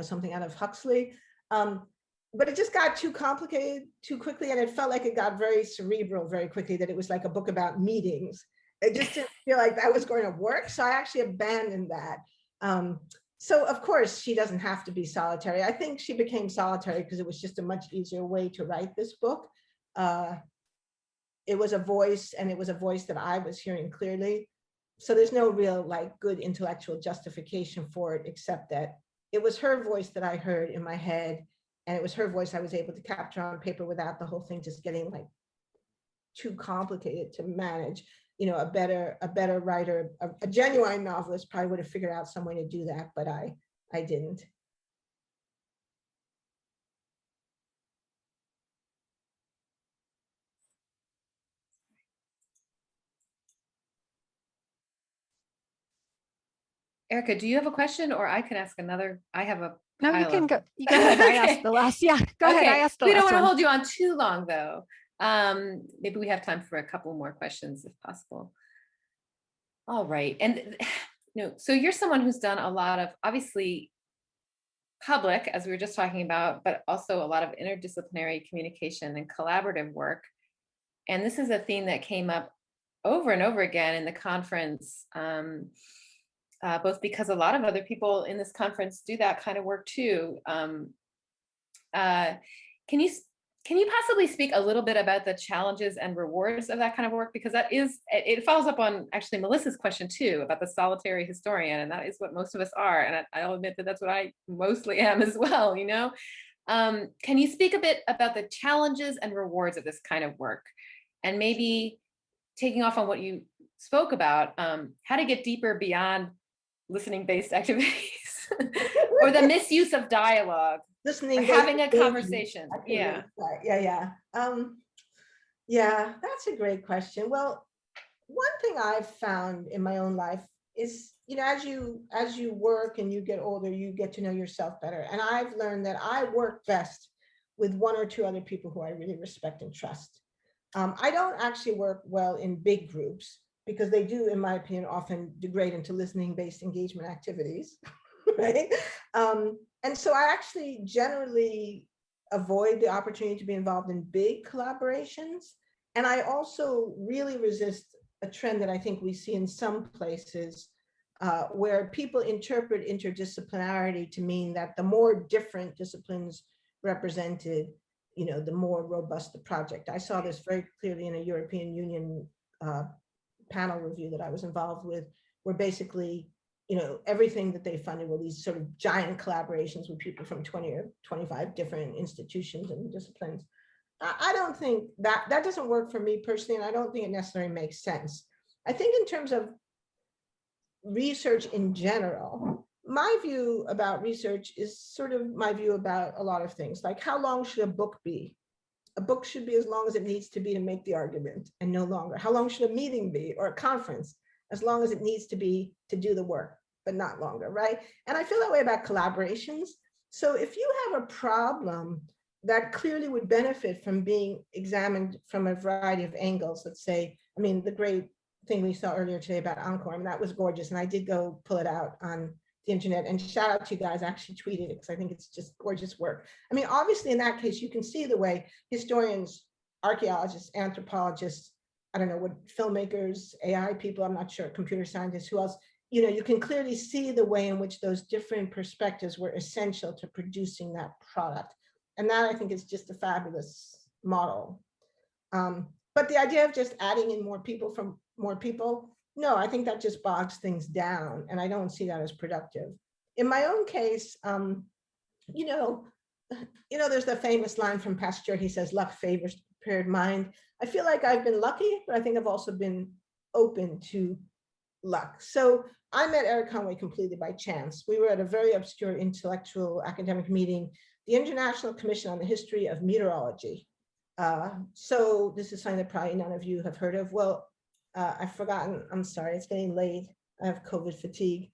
something out of Huxley. But it just got too complicated too quickly. And it felt like it got very cerebral very quickly, that it was like a book about meetings. It just didn't feel like that was going to work. So I actually abandoned that. So of course she doesn't have to be solitary. I think she became solitary because it was just a much easier way to write this book. It was a voice, and it was a voice that I was hearing clearly. So there's no real like good intellectual justification for it, except that it was her voice that I heard in my head. And it was her voice I was able to capture on paper without the whole thing just getting like too complicated to manage. A better writer, a genuine novelist probably would have figured out some way to do that, but I didn't. Erica, do you have a question, or I can ask another? I have a No, you pile can of- go. You go ahead. I Okay. asked the last. Yeah, go ahead. I asked the We don't last want to one. hold you on too long, though. Maybe we have time for a couple more questions if possible. All right. And so you're someone who's done a lot of, obviously, public, as we were just talking about, but also a lot of interdisciplinary communication and collaborative work. And this is a theme that came up over and over again in the conference, both because a lot of other people in this conference do that kind of work too. Can you possibly speak a little bit about the challenges and rewards of that kind of work? Because it follows up on actually Melissa's question too, about the solitary historian, and that is what most of us are. And I'll admit that that's what I mostly am as well, Can you speak a bit about the challenges and rewards of this kind of work? And maybe taking off on what you spoke about, how to get deeper beyond listening-based activities or the misuse of dialogue listening. Or based having a engagement conversation. activity. Yeah. Right, yeah. Yeah, that's a great question. Well, one thing I've found in my own life is, as you work and you get older, you get to know yourself better. And I've learned that I work best with one or two other people who I really respect and trust. I don't actually work well in big groups because they do, in my opinion, often degrade into listening-based engagement activities, right? And so I actually generally avoid the opportunity to be involved in big collaborations. And I also really resist a trend that I think we see in some places where people interpret interdisciplinarity to mean that the more different disciplines represented, the more robust the project. I saw this very clearly in a European Union panel review that I was involved with, where basically, everything that they funded were these sort of giant collaborations with people from 20 or 25 different institutions and disciplines. I don't think that doesn't work for me personally, and I don't think it necessarily makes sense. I think in terms of research in general, my view about research is sort of my view about a lot of things, like how long should a book be? A book should be as long as it needs to be to make the argument and no longer. How long should a meeting be, or a conference? As long as it needs to be to do the work, but not longer, right? And I feel that way about collaborations. So if you have a problem that clearly would benefit from being examined from a variety of angles, let's say, the great thing we saw earlier today about Encore, that was gorgeous. And I did go pull it out on the internet, and shout out to you guys, I actually tweeted it because I think it's just gorgeous work. Obviously in that case, you can see the way historians, archaeologists, anthropologists, I don't know what, filmmakers, AI people, I'm not sure, computer scientists, who else, you can clearly see the way in which those different perspectives were essential to producing that product. And that, I think, is just a fabulous model. But the idea of just adding in more people from more people, no, I think that just bogs things down, and I don't see that as productive. In my own case, there's the famous line from Pasteur. He says, "Luck favors the prepared mind." I feel like I've been lucky, but I think I've also been open to luck. So I met Eric Conway completely by chance. We were at a very obscure intellectual academic meeting, the International Commission on the History of Meteorology. So this is something that probably none of you have heard of. Well, I've forgotten. I'm sorry, it's getting late. I have COVID fatigue.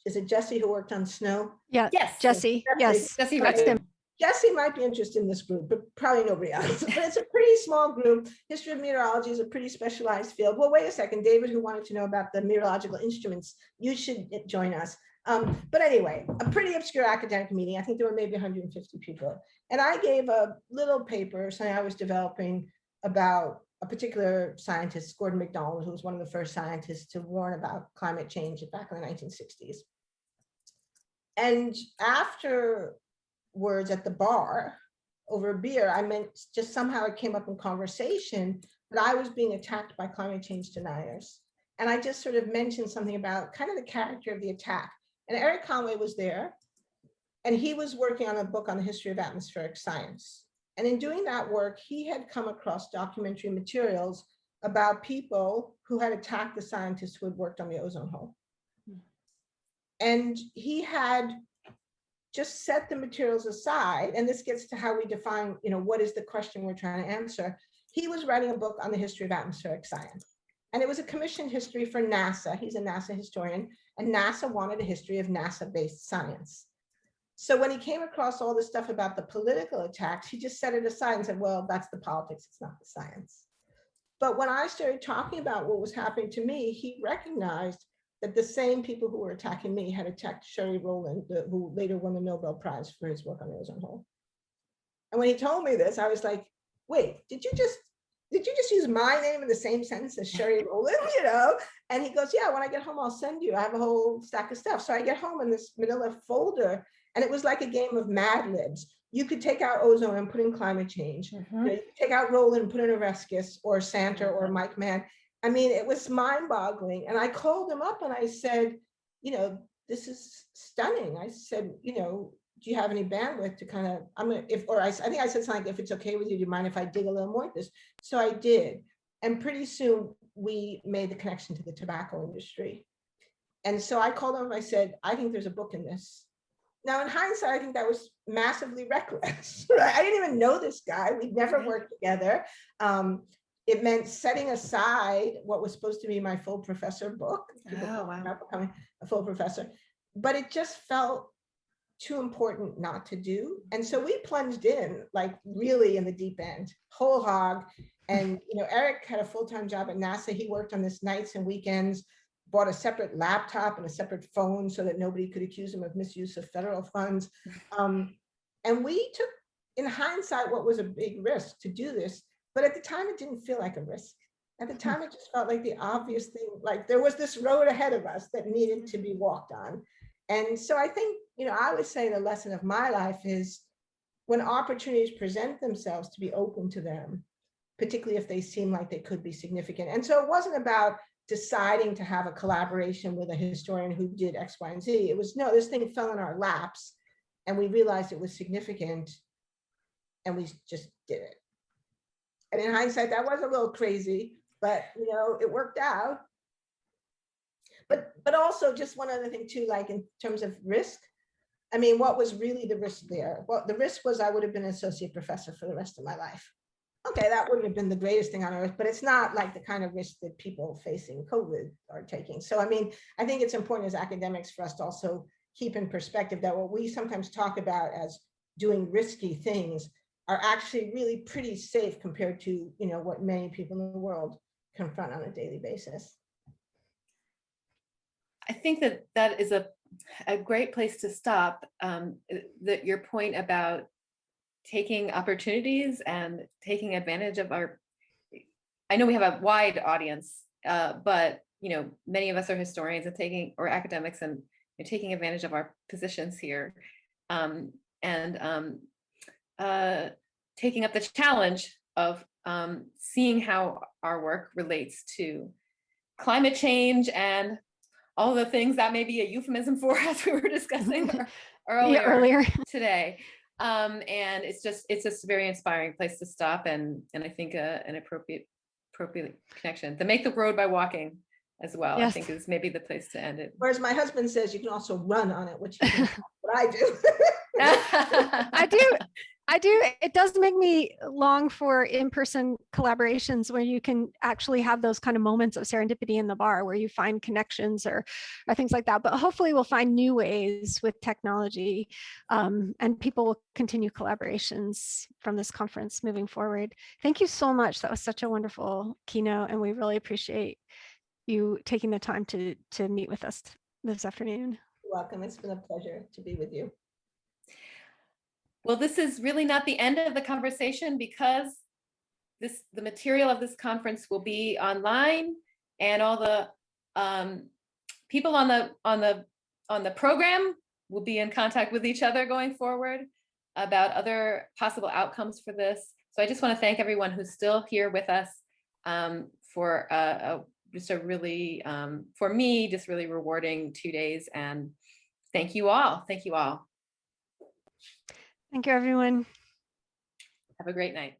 Is it Jesse who worked on snow? Yeah, Yes. Jesse. Yes, Jesse that's Redmond. him. Jesse might be interested in this group, but probably nobody else. But it's a pretty small group. History of meteorology is a pretty specialized field. Well, wait a second, David, who wanted to know about the meteorological instruments, you should join us. But anyway, a pretty obscure academic meeting. I think there were maybe 150 people. And I gave a little paper, something I was developing about a particular scientist, Gordon MacDonald, who was one of the first scientists to warn about climate change back in the 1960s. And afterwards at the bar over a beer, I meant just somehow it came up in conversation that I was being attacked by climate change deniers. And I just sort of mentioned something about kind of the character of the attack. And Eric Conway was there, and he was working on a book on the history of atmospheric science. And in doing that work, he had come across documentary materials about people who had attacked the scientists who had worked on the ozone hole. And he had just set the materials aside, and this gets to how we define, what is the question we're trying to answer. He was writing a book on the history of atmospheric science, and it was a commissioned history for NASA. He's a NASA historian, and NASA wanted a history of NASA-based science. So when he came across all this stuff about the political attacks, he just set it aside and said, well, that's the politics, it's not the science. But when I started talking about what was happening to me, he recognized that the same people who were attacking me had attacked Sherry Rowland, who later won the Nobel Prize for his work on the ozone hole. And when he told me this, I was like, wait, did you just use my name in the same sentence as Sherry Rowland, And he goes, yeah, when I get home, I'll send you. I have a whole stack of stuff. So I get home in this manila folder, and it was like a game of Mad Libs. You could take out ozone and put in climate change. You could take out Rowland and put in Oreskes or Santer or Mike Mann. It was mind-boggling. And I called him up and I said, this is stunning. I said, do you have any bandwidth to kind of, I think I said something like, if it's okay with you, do you mind if I dig a little more at this? So I did. And pretty soon we made the connection to the tobacco industry. And so I called him and I said, I think there's a book in this. Now, in hindsight, I think that was massively reckless. Right? I didn't even know this guy. We'd never Yeah. worked together. It meant setting aside what was supposed to be my full professor book. People Oh, talk wow. about becoming a full professor, but it just felt too important not to do. And so we plunged in, like really in the deep end, whole hog. And Eric had a full-time job at NASA. He worked on this nights and weekends, bought a separate laptop and a separate phone so that nobody could accuse him of misuse of federal funds. And we took, in hindsight, what was a big risk to do this. But at the time, it didn't feel like a risk. At the time, it just felt like the obvious thing, like there was this road ahead of us that needed to be walked on. And so I think, I would say the lesson of my life is when opportunities present themselves, to be open to them, particularly if they seem like they could be significant. And so it wasn't about deciding to have a collaboration with a historian who did X, Y, and Z. It was, no, this thing fell in our laps and we realized it was significant and we just did it. And in hindsight, that was a little crazy, but it worked out. But also just one other thing too, like in terms of risk, I mean, what was really the risk there? Well, the risk was I would have been an associate professor for the rest of my life. Okay, that wouldn't have been the greatest thing on earth, but it's not like the kind of risk that people facing COVID are taking. So, I mean, I think it's important as academics for us to also keep in perspective that what we sometimes talk about as doing risky things are actually really pretty safe compared to, what many people in the world confront on a daily basis. I think that is a great place to stop. That your point about taking opportunities and taking advantage of I know we have a wide audience, but many of us are historians and or academics and taking advantage of our positions here, and taking up the challenge of seeing how our work relates to climate change and all the things that may be a euphemism for, as we were discussing earlier today. And it's just a very inspiring place to stop, and I think an appropriate connection. To make the road by walking as well, yes. I think is maybe the place to end it. Whereas my husband says you can also run on it, which is what I do. I do. It does make me long for in-person collaborations where you can actually have those kind of moments of serendipity in the bar where you find connections or things like that. But hopefully we'll find new ways with technology, and people will continue collaborations from this conference moving forward. Thank you so much. That was such a wonderful keynote, and we really appreciate you taking the time to meet with us this afternoon. You're welcome. It's been a pleasure to be with you. Well, this is really not the end of the conversation, because the material of this conference will be online, and all the people on the program will be in contact with each other going forward about other possible outcomes for this. So I just want to thank everyone who's still here with us for just a really, for me, just really rewarding 2 days. And thank you all. Thank you all. Thank you, everyone. Have a great night.